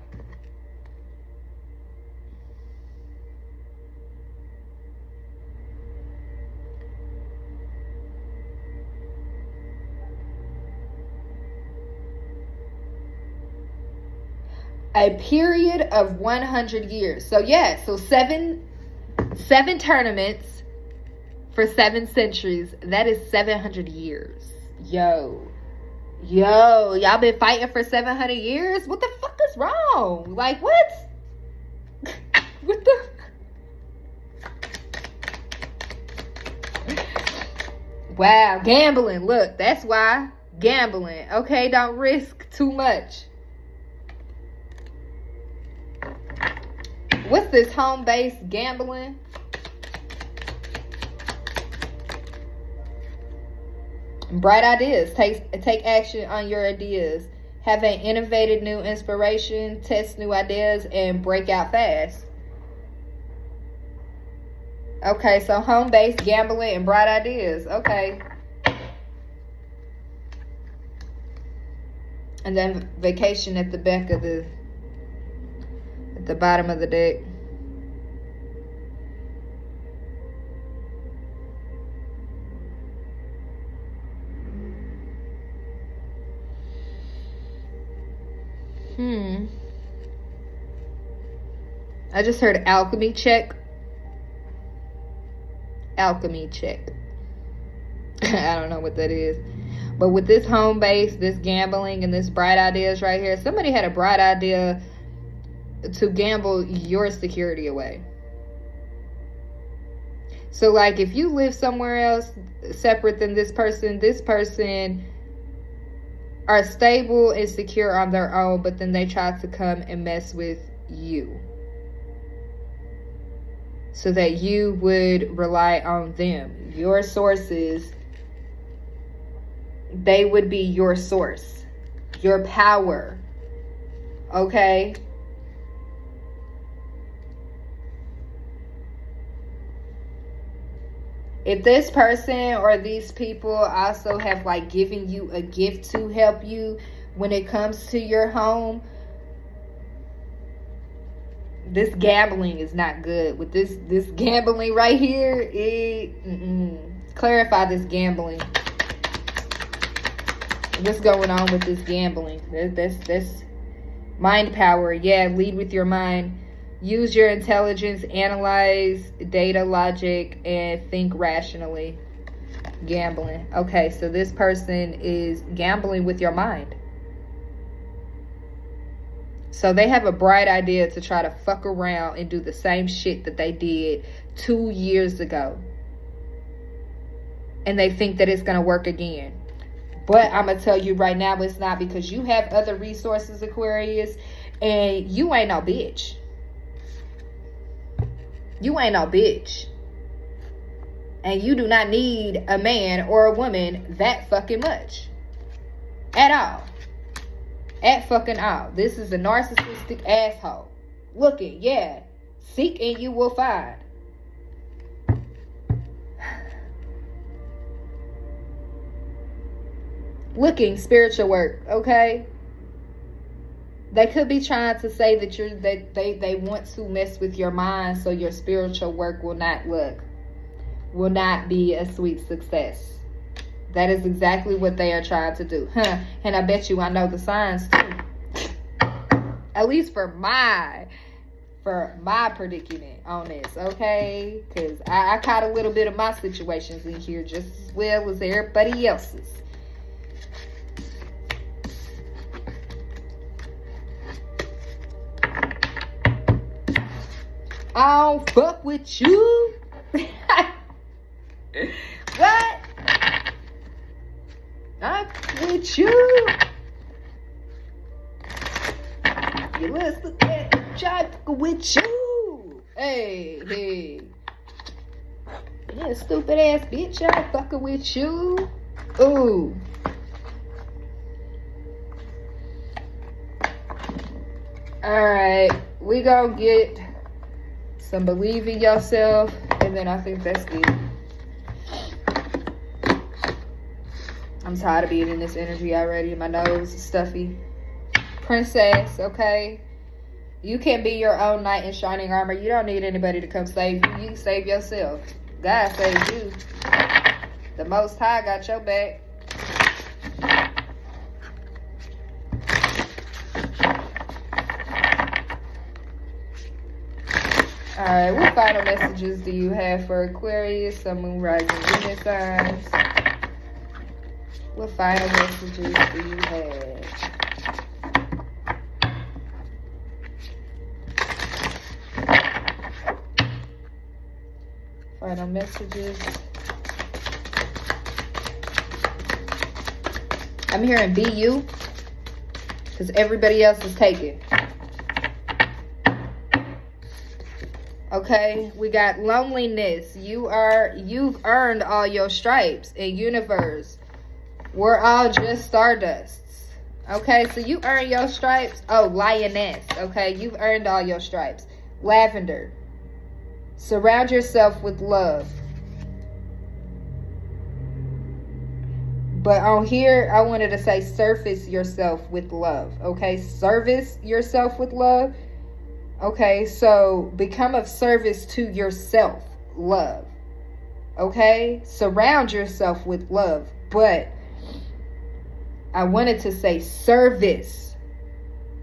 [SPEAKER 1] A period of 100 years. So yeah, so seven tournaments for 7 centuries. That is 700 years. Yo, y'all been fighting for 700 years? What the fuck is wrong? Like, what? What the? Wow, gambling. Look, that's why. Gambling. Okay, don't risk too much. What's this home-based gambling? Bright ideas. Take action on your ideas. Have an innovative new inspiration. Test new ideas and break out fast. Okay, so home-based gambling and bright ideas. Okay. And then vacation at the back of the bottom of the deck. I just heard alchemy check. Alchemy check. I don't know what that is. But with this home base, this gambling, and this bright ideas right here, somebody had a bright idea to gamble your security away. So like if you live somewhere else separate than this person are stable and secure on their own, but then they try to come and mess with you so that you would rely on them. Your sources, they would be your source, your power. Okay? If this person or these people also have like given you a gift to help you when it comes to your home, this gambling is not good. With this gambling right here, clarify this gambling. What's going on with this gambling? This mind power. Yeah, lead with your mind. Use your intelligence, analyze data, logic, and think rationally. Gambling. Okay, so this person is gambling with your mind. So they have a bright idea to try to fuck around and do the same shit that they did 2 years ago. And they think that it's going to work again. But I'm going to tell you right now, it's not, because you have other resources, Aquarius, and you ain't no bitch. You ain't no bitch. And you do not need a man or a woman that fucking much. At all. At fucking all. This is a narcissistic asshole. Looking, yeah. Seek and you will find. Looking, spiritual work, okay? They could be trying to say that they want to mess with your mind so your spiritual work will not be a sweet success. That is exactly what they are trying to do. And I bet you I know the signs too. At least for my predicament on this, okay? Because I caught a little bit of my situations in here just as well as everybody else's. I don't fuck with you. What? I'm with you. You listen at the traffic with you. Hey. Yeah, stupid ass bitch. I'm fucking with you. Ooh. Alright. We gonna get some believe in yourself, and then I think that's it. I'm tired of being in this energy already. My nose is stuffy. Princess, okay? You can be your own knight in shining armor. You don't need anybody to come save you. You can save yourself. God saved you. The Most High got your back. Alright, what final messages do you have for Aquarius, Sun, Moon, Rising, Venus signs? What final messages do you have? Final messages. I'm hearing be you, because everybody else is taken. Okay, we got loneliness. You've earned all your stripes in universe. We're all just stardusts. Okay, so you earn your stripes. Oh, lioness. Okay, you've earned all your stripes. Lavender. Surround yourself with love. But on here, I wanted to say surface yourself with love. Okay, service yourself with love. Okay, so become of service to yourself, love. Okay, surround yourself with love. But I wanted to say service.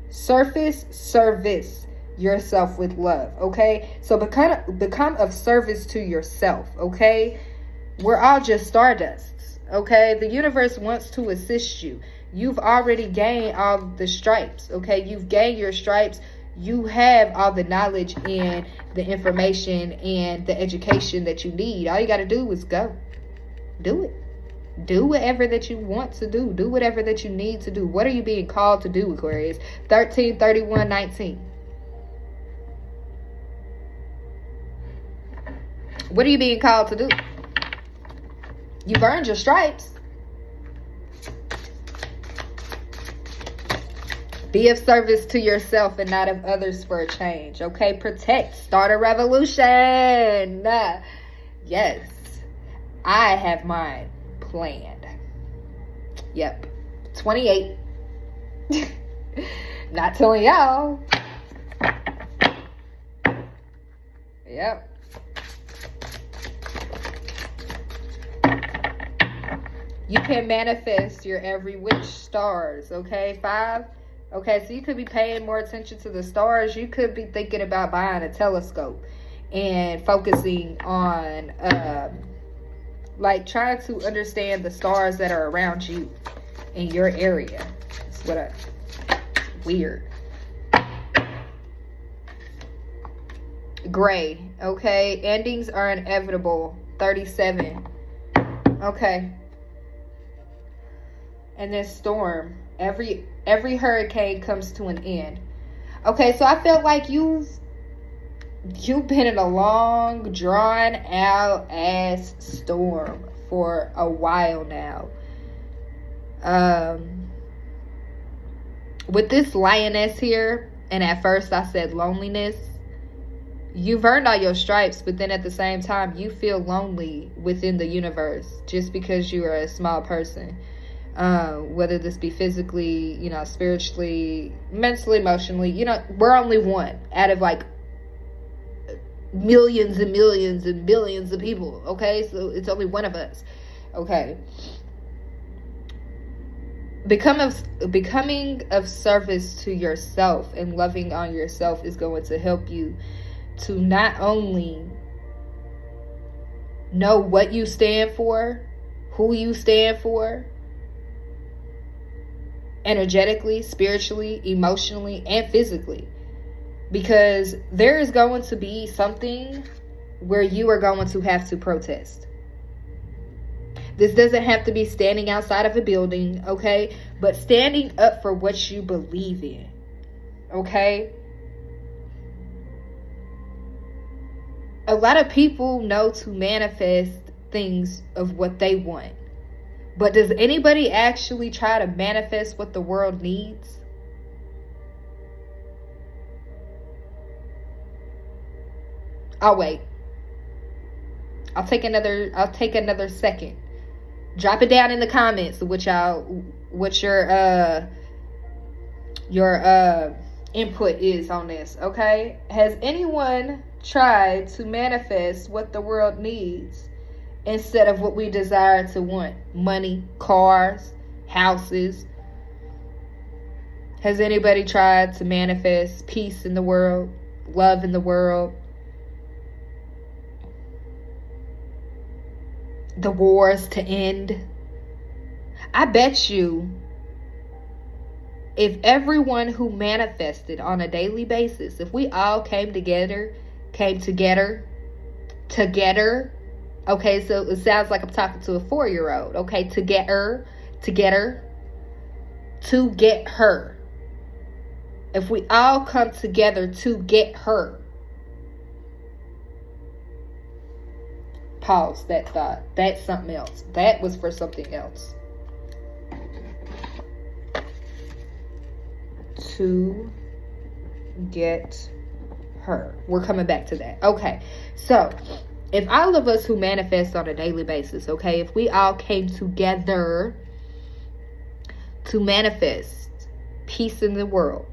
[SPEAKER 1] Service yourself with love. Okay, so become of service to yourself. Okay, we're all just stardusts. Okay, the universe wants to assist you. You've already gained all the stripes. Okay, you've gained your stripes. You have all the knowledge and the information and the education that you need. All you got to do is go. Do it. Do whatever that you want to do. Do whatever that you need to do. What are you being called to do, Aquarius? 13, 31, 19. What are you being called to do? You've earned your stripes. Be of service to yourself and not of others for a change. Okay? Protect. Start a revolution. Yes. I have mine planned. Yep. 28. Not telling y'all. Yep. You can manifest your every wish. Stars. Okay? 5. Okay, so you could be paying more attention to the stars. You could be thinking about buying a telescope and focusing on Like, try to understand the stars that are around you in your area. It's what weird. Gray, okay? Endings are inevitable. 37. Okay. And then storm. Every hurricane comes to an end. Okay, so I feel like you've been in a long, drawn out ass storm for a while now. With this lioness here, and at first I said loneliness, you've earned all your stripes, but then at the same time, you feel lonely within the universe just because you are a small person. Whether this be physically, you know, spiritually, mentally, emotionally, you know, we're only one out of like millions and millions and billions of people, okay? So it's only one of us, okay? Becoming of service to yourself and loving on yourself is going to help you to not only know what you stand for, who you stand for, energetically, spiritually, emotionally, and physically. Because there is going to be something where you are going to have to protest. This doesn't have to be standing outside of a building, okay? But standing up for what you believe in, okay? A lot of people know to manifest things of what they want. But does anybody actually try to manifest what the world needs? I'll wait. I'll take another second. Drop it down in the comments what your input is on this, okay? Has anyone tried to manifest what the world needs instead of what we desire to want? Money, cars, houses. Has anybody tried to manifest peace in the world, love in the world, the wars to end? I bet you if everyone who manifested on a daily basis, if we all came together, okay, so it sounds like I'm talking to a 4-year-old, okay, to get her. If we all come together to get her. Pause that thought. That's something else. That was for something else. To get her. We're coming back to that. Okay. So, if all of us who manifest on a daily basis, okay, if we all came together to manifest peace in the world,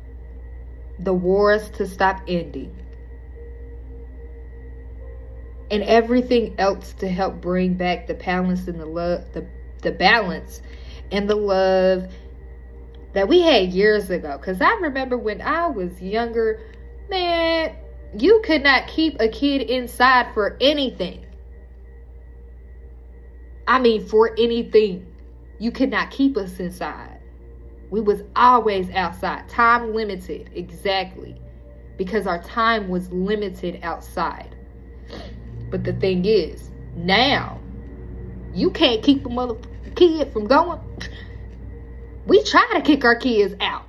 [SPEAKER 1] the wars to stop ending, and everything else to help bring back the balance and the love, the balance and the love that we had years ago. Because I remember when I was younger, man, you could not keep a kid inside for anything. I mean, for anything. You could not keep us inside. We was always outside. Time limited, exactly. Because our time was limited outside. But the thing is, now, you can't keep a motherfucking kid from going. We try to kick our kids out.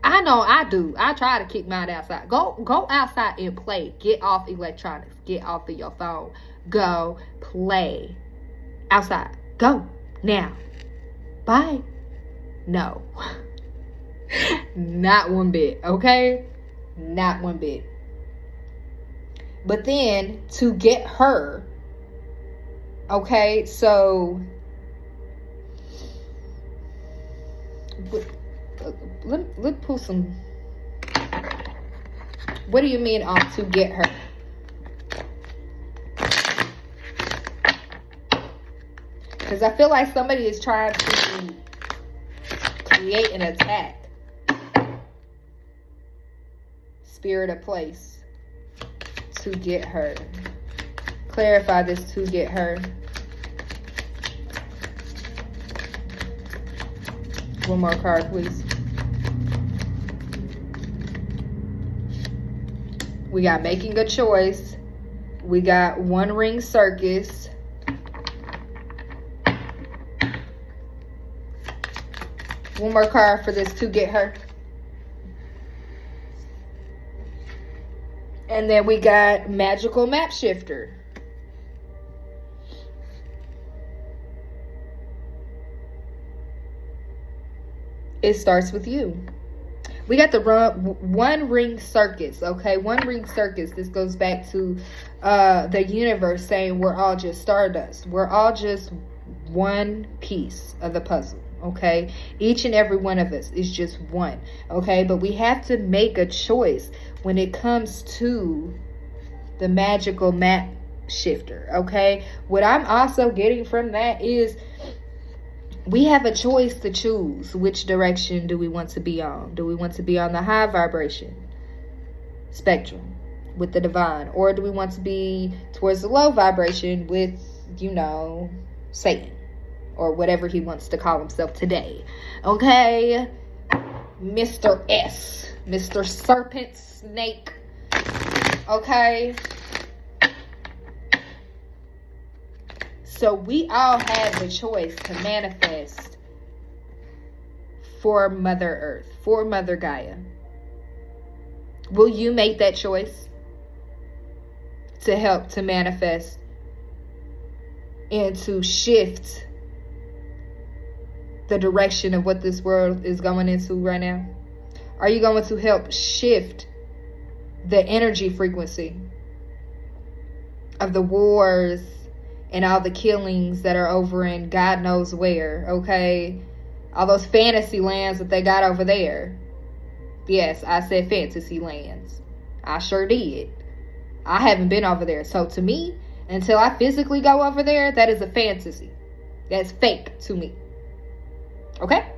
[SPEAKER 1] I know I do. I try to kick mine outside. Go outside and play. Get off electronics. Get off of your phone. Go play outside. Go now. Bye. No. Not one bit, okay? Not one bit. But then to get her, okay, so let's pull some. What do you mean on to get her? Because I feel like somebody is trying to create an attack. Spirit of place. To get her. Clarify this to get her. One more card, please. We got making a choice. We got one ring circus. One more card for this to get her. And then we got magical map shifter. It starts with you. We got the one ring circus, okay? One ring circus. This goes back to the universe saying we're all just stardust. We're all just one piece of the puzzle, okay? Each and every one of us is just one, okay? But we have to make a choice when it comes to the magical map shifter, okay? What I'm also getting from that is we have a choice to choose which direction do we want to be on. Do we want to be on the high vibration spectrum with the divine, or do we want to be towards the low vibration with, you know, Satan or whatever he wants to call himself today, okay? Mr. S, Mr. Serpent Snake, okay? So we all have the choice to manifest for Mother Earth, for Mother Gaia. Will you make that choice to help to manifest and to shift the direction of what this world is going into right now? Are you going to help shift the energy frequency of the wars and all the killings that are over in God knows where, okay? All those fantasy lands that they got over there. Yes, I said fantasy lands. I sure did. I haven't been over there. So to me, until I physically go over there, that is a fantasy. That's fake to me. Okay?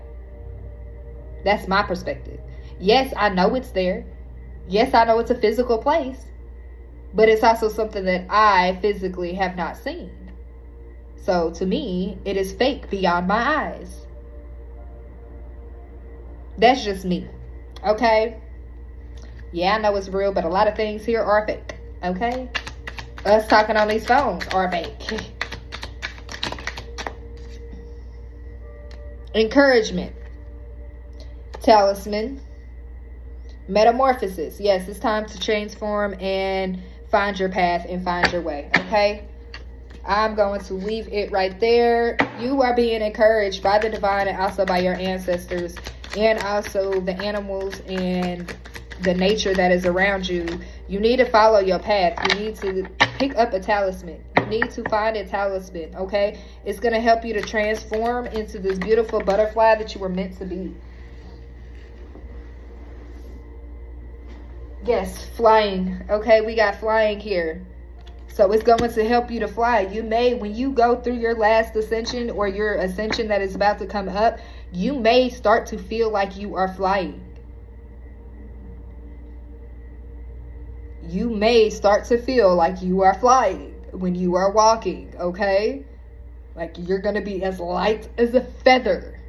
[SPEAKER 1] That's my perspective. Yes, I know it's there. Yes, I know it's a physical place. But it's also something that I physically have not seen. So to me, it is fake beyond my eyes. That's just me. Okay? Yeah, I know it's real, but a lot of things here are fake. Okay? Us talking on these phones are fake. Encouragement. Talisman. Metamorphosis. Yes, it's time to transform and find your path and find your way. Okay? I'm going to leave it right there. You are being encouraged by the divine and also by your ancestors and also the animals and the nature that is around you. You need to follow your path. You need to pick up a talisman. You need to find a talisman, okay? It's going to help you to transform into this beautiful butterfly that you were meant to be. Yes, flying. Okay, we got flying here. So it's going to help you to fly. You may, when you go through your last ascension or your ascension that is about to come up, you may start to feel like you are flying. You may start to feel like you are flying when you are walking, okay? Like you're going to be as light as a feather.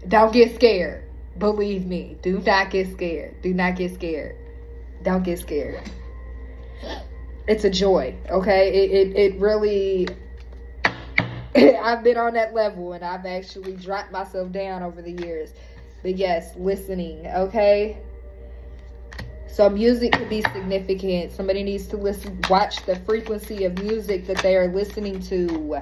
[SPEAKER 1] Don't get scared. Believe me. Do not get scared. Do not get scared. Don't get scared. It's a joy, okay? It really... I've been on that level and I've actually dropped myself down over the years. But yes, listening, okay? So music could be significant. Somebody needs to listen, watch the frequency of music that they are listening to.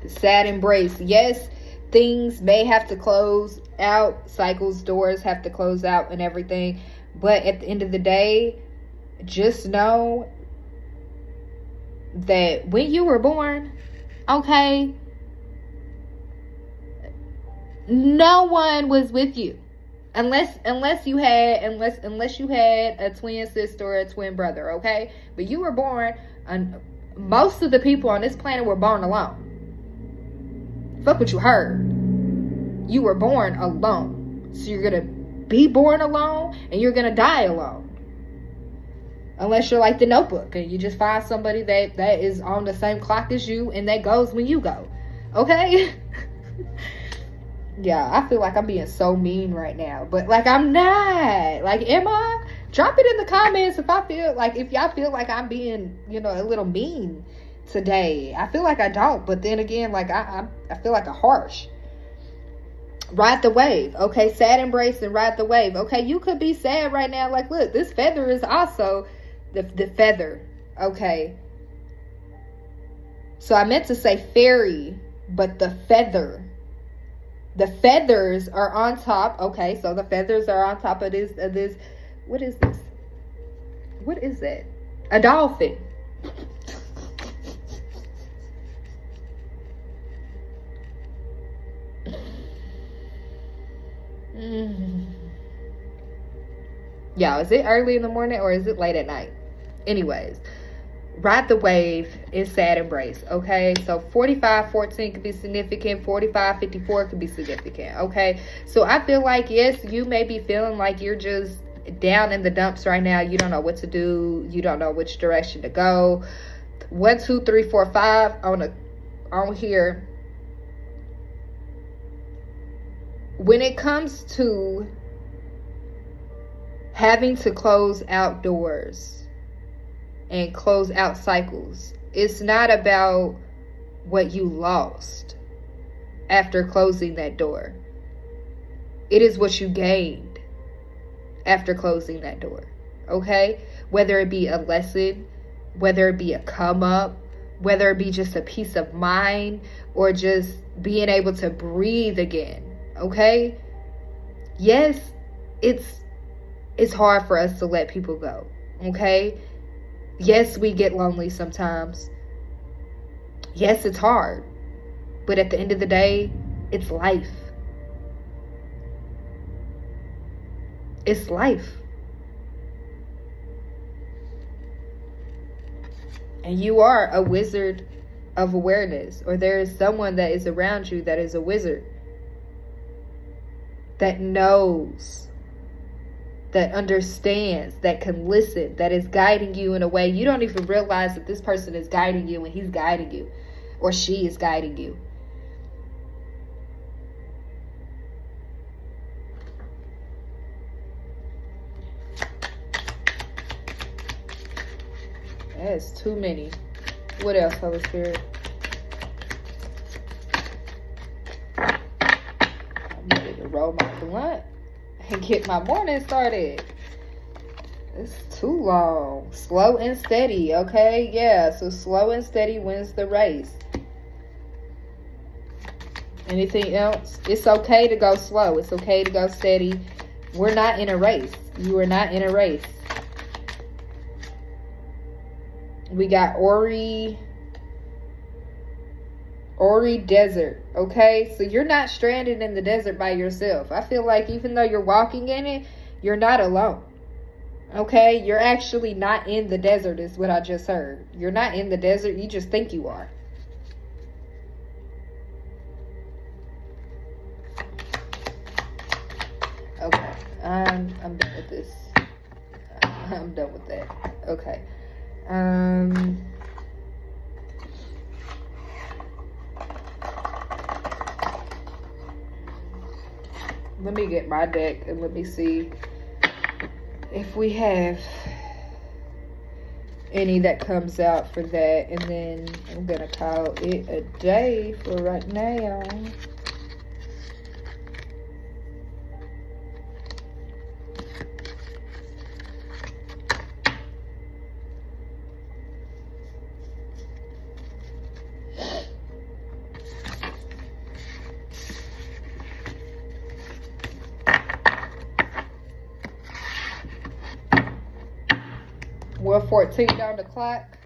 [SPEAKER 1] Sad embrace. Yes, things may have to close out. Cycles, doors have to close out and everything. But at the end of the day, just know that when you were born, okay, no one was with you. Unless you had a twin sister or a twin brother, okay? But you were born, and most of the people on this planet were born alone. Fuck what you heard. You were born alone. So you're gonna be born alone and you're gonna die alone. Unless you're like the Notebook and you just find somebody that is on the same clock as you and that goes when you go. Okay? Yeah, I feel like I'm being so mean right now. But, like, I'm not. Like, am I? Drop it in the comments if y'all feel like I'm being, you know, a little mean today. I feel like I don't. But then again, like, I feel like a harsh. Ride the wave. Okay, sad embrace and ride the wave. Okay, you could be sad right now. Like, look, this feather is also the feather. Okay. So I meant to say fairy, but the feather. The feathers are on top. Okay, so the feathers are on top of this. What is this? What is that? A dolphin. Y'all, is it early in the morning or is it late at night? Anyways, ride the wave is sad embrace. Okay, so 45-14 could be significant. 45-54 could be significant. Okay, so I feel like, yes, you may be feeling like you're just down in the dumps right now. You don't know what to do. You don't know which direction to go. 1, 2, 3, 4, 5 on here. When it comes to having to close out doors and close out cycles, it's not about what you lost after closing that door. It is what you gained after closing that door. Okay? Whether it be a lesson, whether it be a come up, whether it be just a peace of mind, or just being able to breathe again. Okay? Yes, it's hard for us to let people go. Okay? Yes, we get lonely sometimes. Yes, it's hard. But at the end of the day, it's life. It's life. And you are a wizard of awareness, or there is someone that is around you that is a wizard, that knows, that understands, that can listen, that is guiding you in a way you don't even realize that this person is guiding you, and he's guiding you, or she is guiding you. That's too many. What else, Holy Spirit? I'm ready to roll my blunt and get my morning started. It's too long. Slow and steady, okay? Yeah, so slow and steady wins the race. Anything else? It's okay to go slow. It's okay to go steady. We're not in a race. You are not in a race. We got Ori Desert, okay? So you're not stranded in the desert by yourself. I feel like even though you're walking in it, you're not alone, okay? You're actually not in the desert is what I just heard. You're not in the desert. You just think you are. Okay, I'm done with this. I'm done with that. Okay. Let me get my deck and let me see if we have any that comes out for that, and then I'm gonna call it a day for right now. We're 14 on the clock.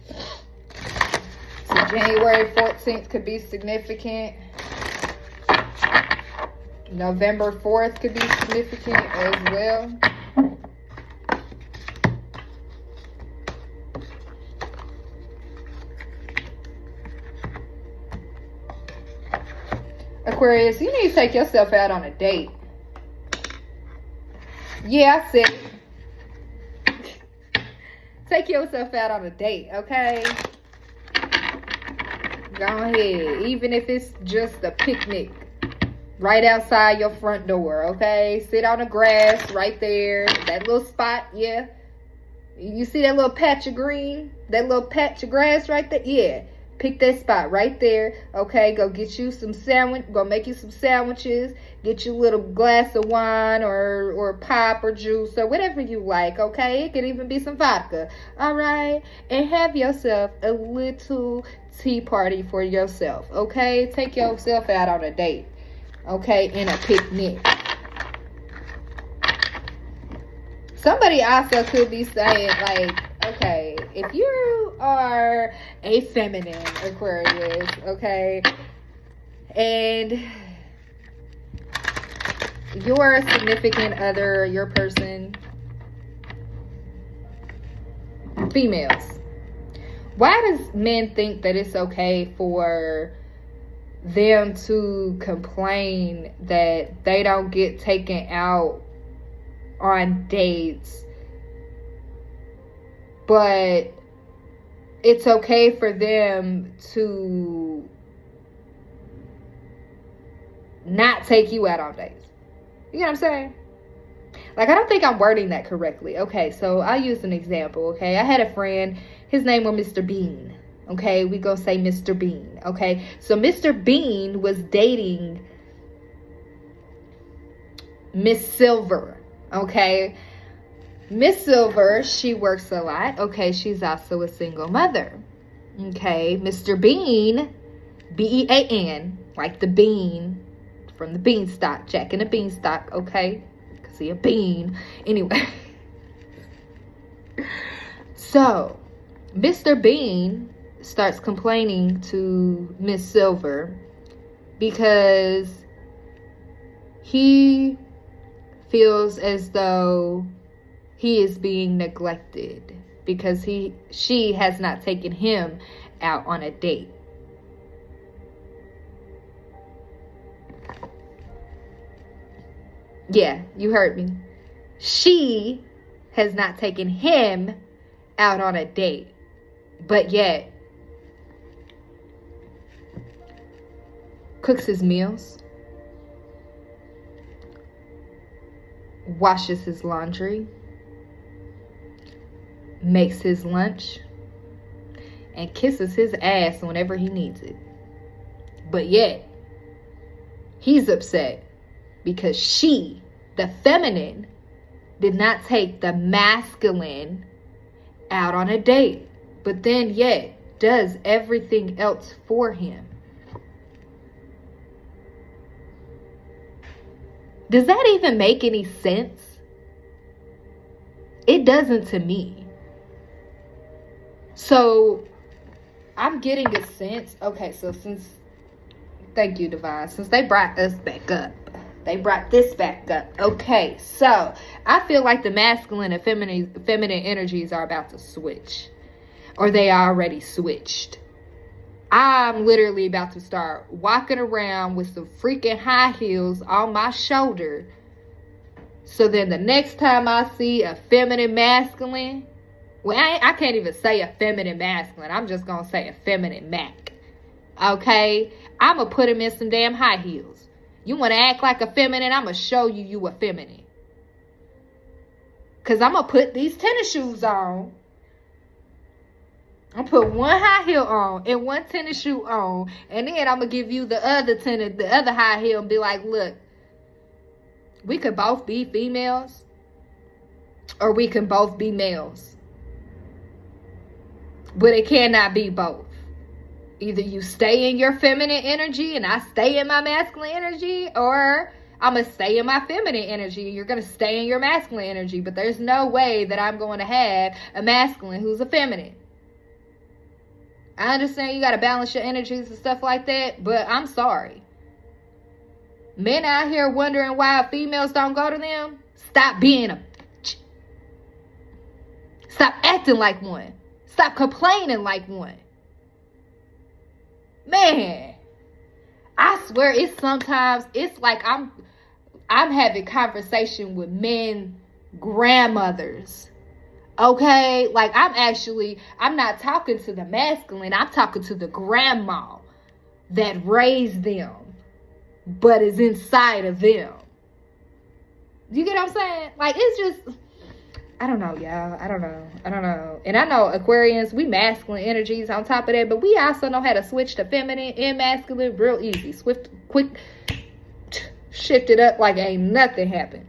[SPEAKER 1] So January 14th could be significant. November 4th could be significant as well. Aquarius, you need to take yourself out on a date. Yeah, I said it. Take yourself out on a date, okay? Go ahead. Even if it's just a picnic. right outside your front door, okay? Sit on the grass right there. That little spot, yeah. You see that little patch of green? That little patch of grass right there? Yeah. Pick that spot right there, okay? Go get you some sandwich. Go make you some sandwiches. Get you a little glass of wine or pop or juice or whatever you like, okay? It could even be some vodka, all right? And have yourself a little tea party for yourself, okay? Take yourself out on a date, okay? In a picnic. Somebody also could be saying, like, okay, if you are a feminine Aquarius, okay, and your significant other, your person, females, why does men think that it's okay for them to complain that they don't get taken out on dates, but it's okay for them to not take you out on dates? You know what I'm saying? Like, I don't think I'm wording that correctly. Okay, so I'll use an example, okay? I had a friend, his name was Mr. Bean, okay? We gonna say Mr. Bean, okay? So Mr. Bean was dating Miss Silver, okay? Miss Silver, she works a lot, okay? She's also a single mother, okay? Mr. Bean, B-E-A-N, like the bean from the beanstalk, Jack and the Beanstalk, okay? Because he a bean. Anyway. So, Mr. Bean starts complaining to Miss Silver because he feels as though he is being neglected because she has not taken him out on a date. Yeah, you heard me. She has not taken him out on a date, but yet cooks his meals, washes his laundry, makes his lunch, and kisses his ass whenever he needs it. But yet, he's upset because she, the feminine, did not take the masculine out on a date, but then yet does everything else for him. Does that even make any sense? It doesn't to me. So I'm getting a sense, okay, so thank you, Divine, since they brought us back up, they brought this back up. Okay, so I feel like the masculine and feminine energies are about to switch, or they already switched. I'm literally about to start walking around with some freaking high heels on my shoulder. So then the next time I see a feminine masculine, well, I can't even say a feminine masculine. I'm just going to say a feminine Mac. Okay? I'm going to put him in some damn high heels. You want to act like a feminine? I'm going to show you a feminine. Because I'm going to put these tennis shoes on. I'm put one high heel on and one tennis shoe on, and then I'm gonna give you the other high heel, and be like, look, we could both be females, or we can both be males, but it cannot be both. Either you stay in your feminine energy and I stay in my masculine energy, or I'm gonna stay in my feminine energy and you're gonna stay in your masculine energy. But there's no way that I'm going to have a masculine who's a feminine. I understand you got to balance your energies and stuff like that, but I'm sorry. Men out here wondering why females don't go to them, stop being a bitch. Stop acting like one. Stop complaining like one. Man, I swear it's like I'm having conversation with men grandmothers. Okay, like I'm not talking to the masculine. I'm talking to the grandma that raised them but is inside of them. You get what I'm saying? Like, it's just, I don't know, y'all. I don't know. And I know Aquarians, we masculine energies on top of that, but we also know how to switch to feminine and masculine real easy. Swift, quick, shift it up like ain't nothing happened.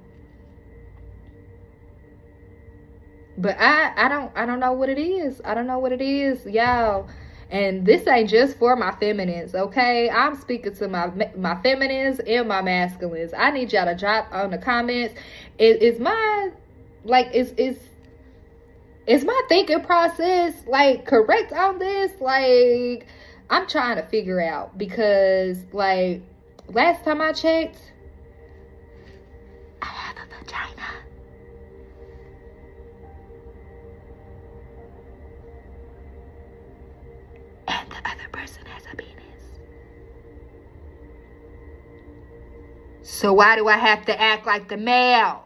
[SPEAKER 1] But I don't know what it is. I don't know what it is, y'all. And this ain't just for my feminines, okay? I'm speaking to my feminines and my masculines. I need y'all to drop on the comments. Is my thinking process like correct on this? Like, I'm trying to figure out, because like last time I checked, I have a vagina. And the other person has a penis. So why do I have to act like the male?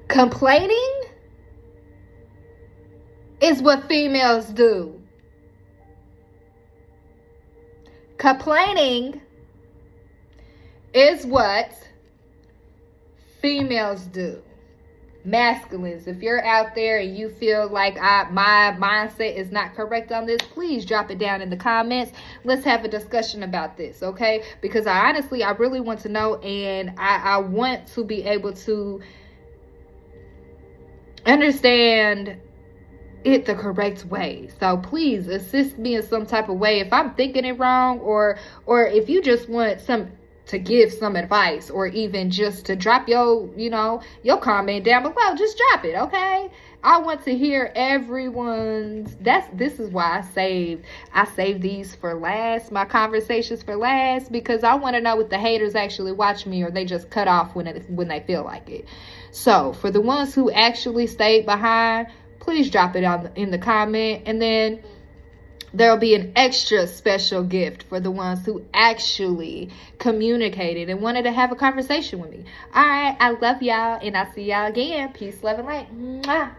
[SPEAKER 1] Complaining is what females do. Complaining is what females do. Masculines, if you're out there and you feel like my mindset is not correct on this, please drop it down in the comments. Let's have a discussion about this, okay? Because I really want to know, and I want to be able to understand it the correct way. So please assist me in some type of way if I'm thinking it wrong, or if you just want to give some advice, or even just to drop your comment down below. Just drop it, okay? I want to hear everyone's. This is why I save these for last, my conversations for last, because I want to know if the haters actually watch me, or they just cut off when they feel like it. So for the ones who actually stayed behind, please drop it in the comment, and then there'll be an extra special gift for the ones who actually communicated and wanted to have a conversation with me. All right, I love y'all, and I'll see y'all again. Peace, love, and light. Mwah.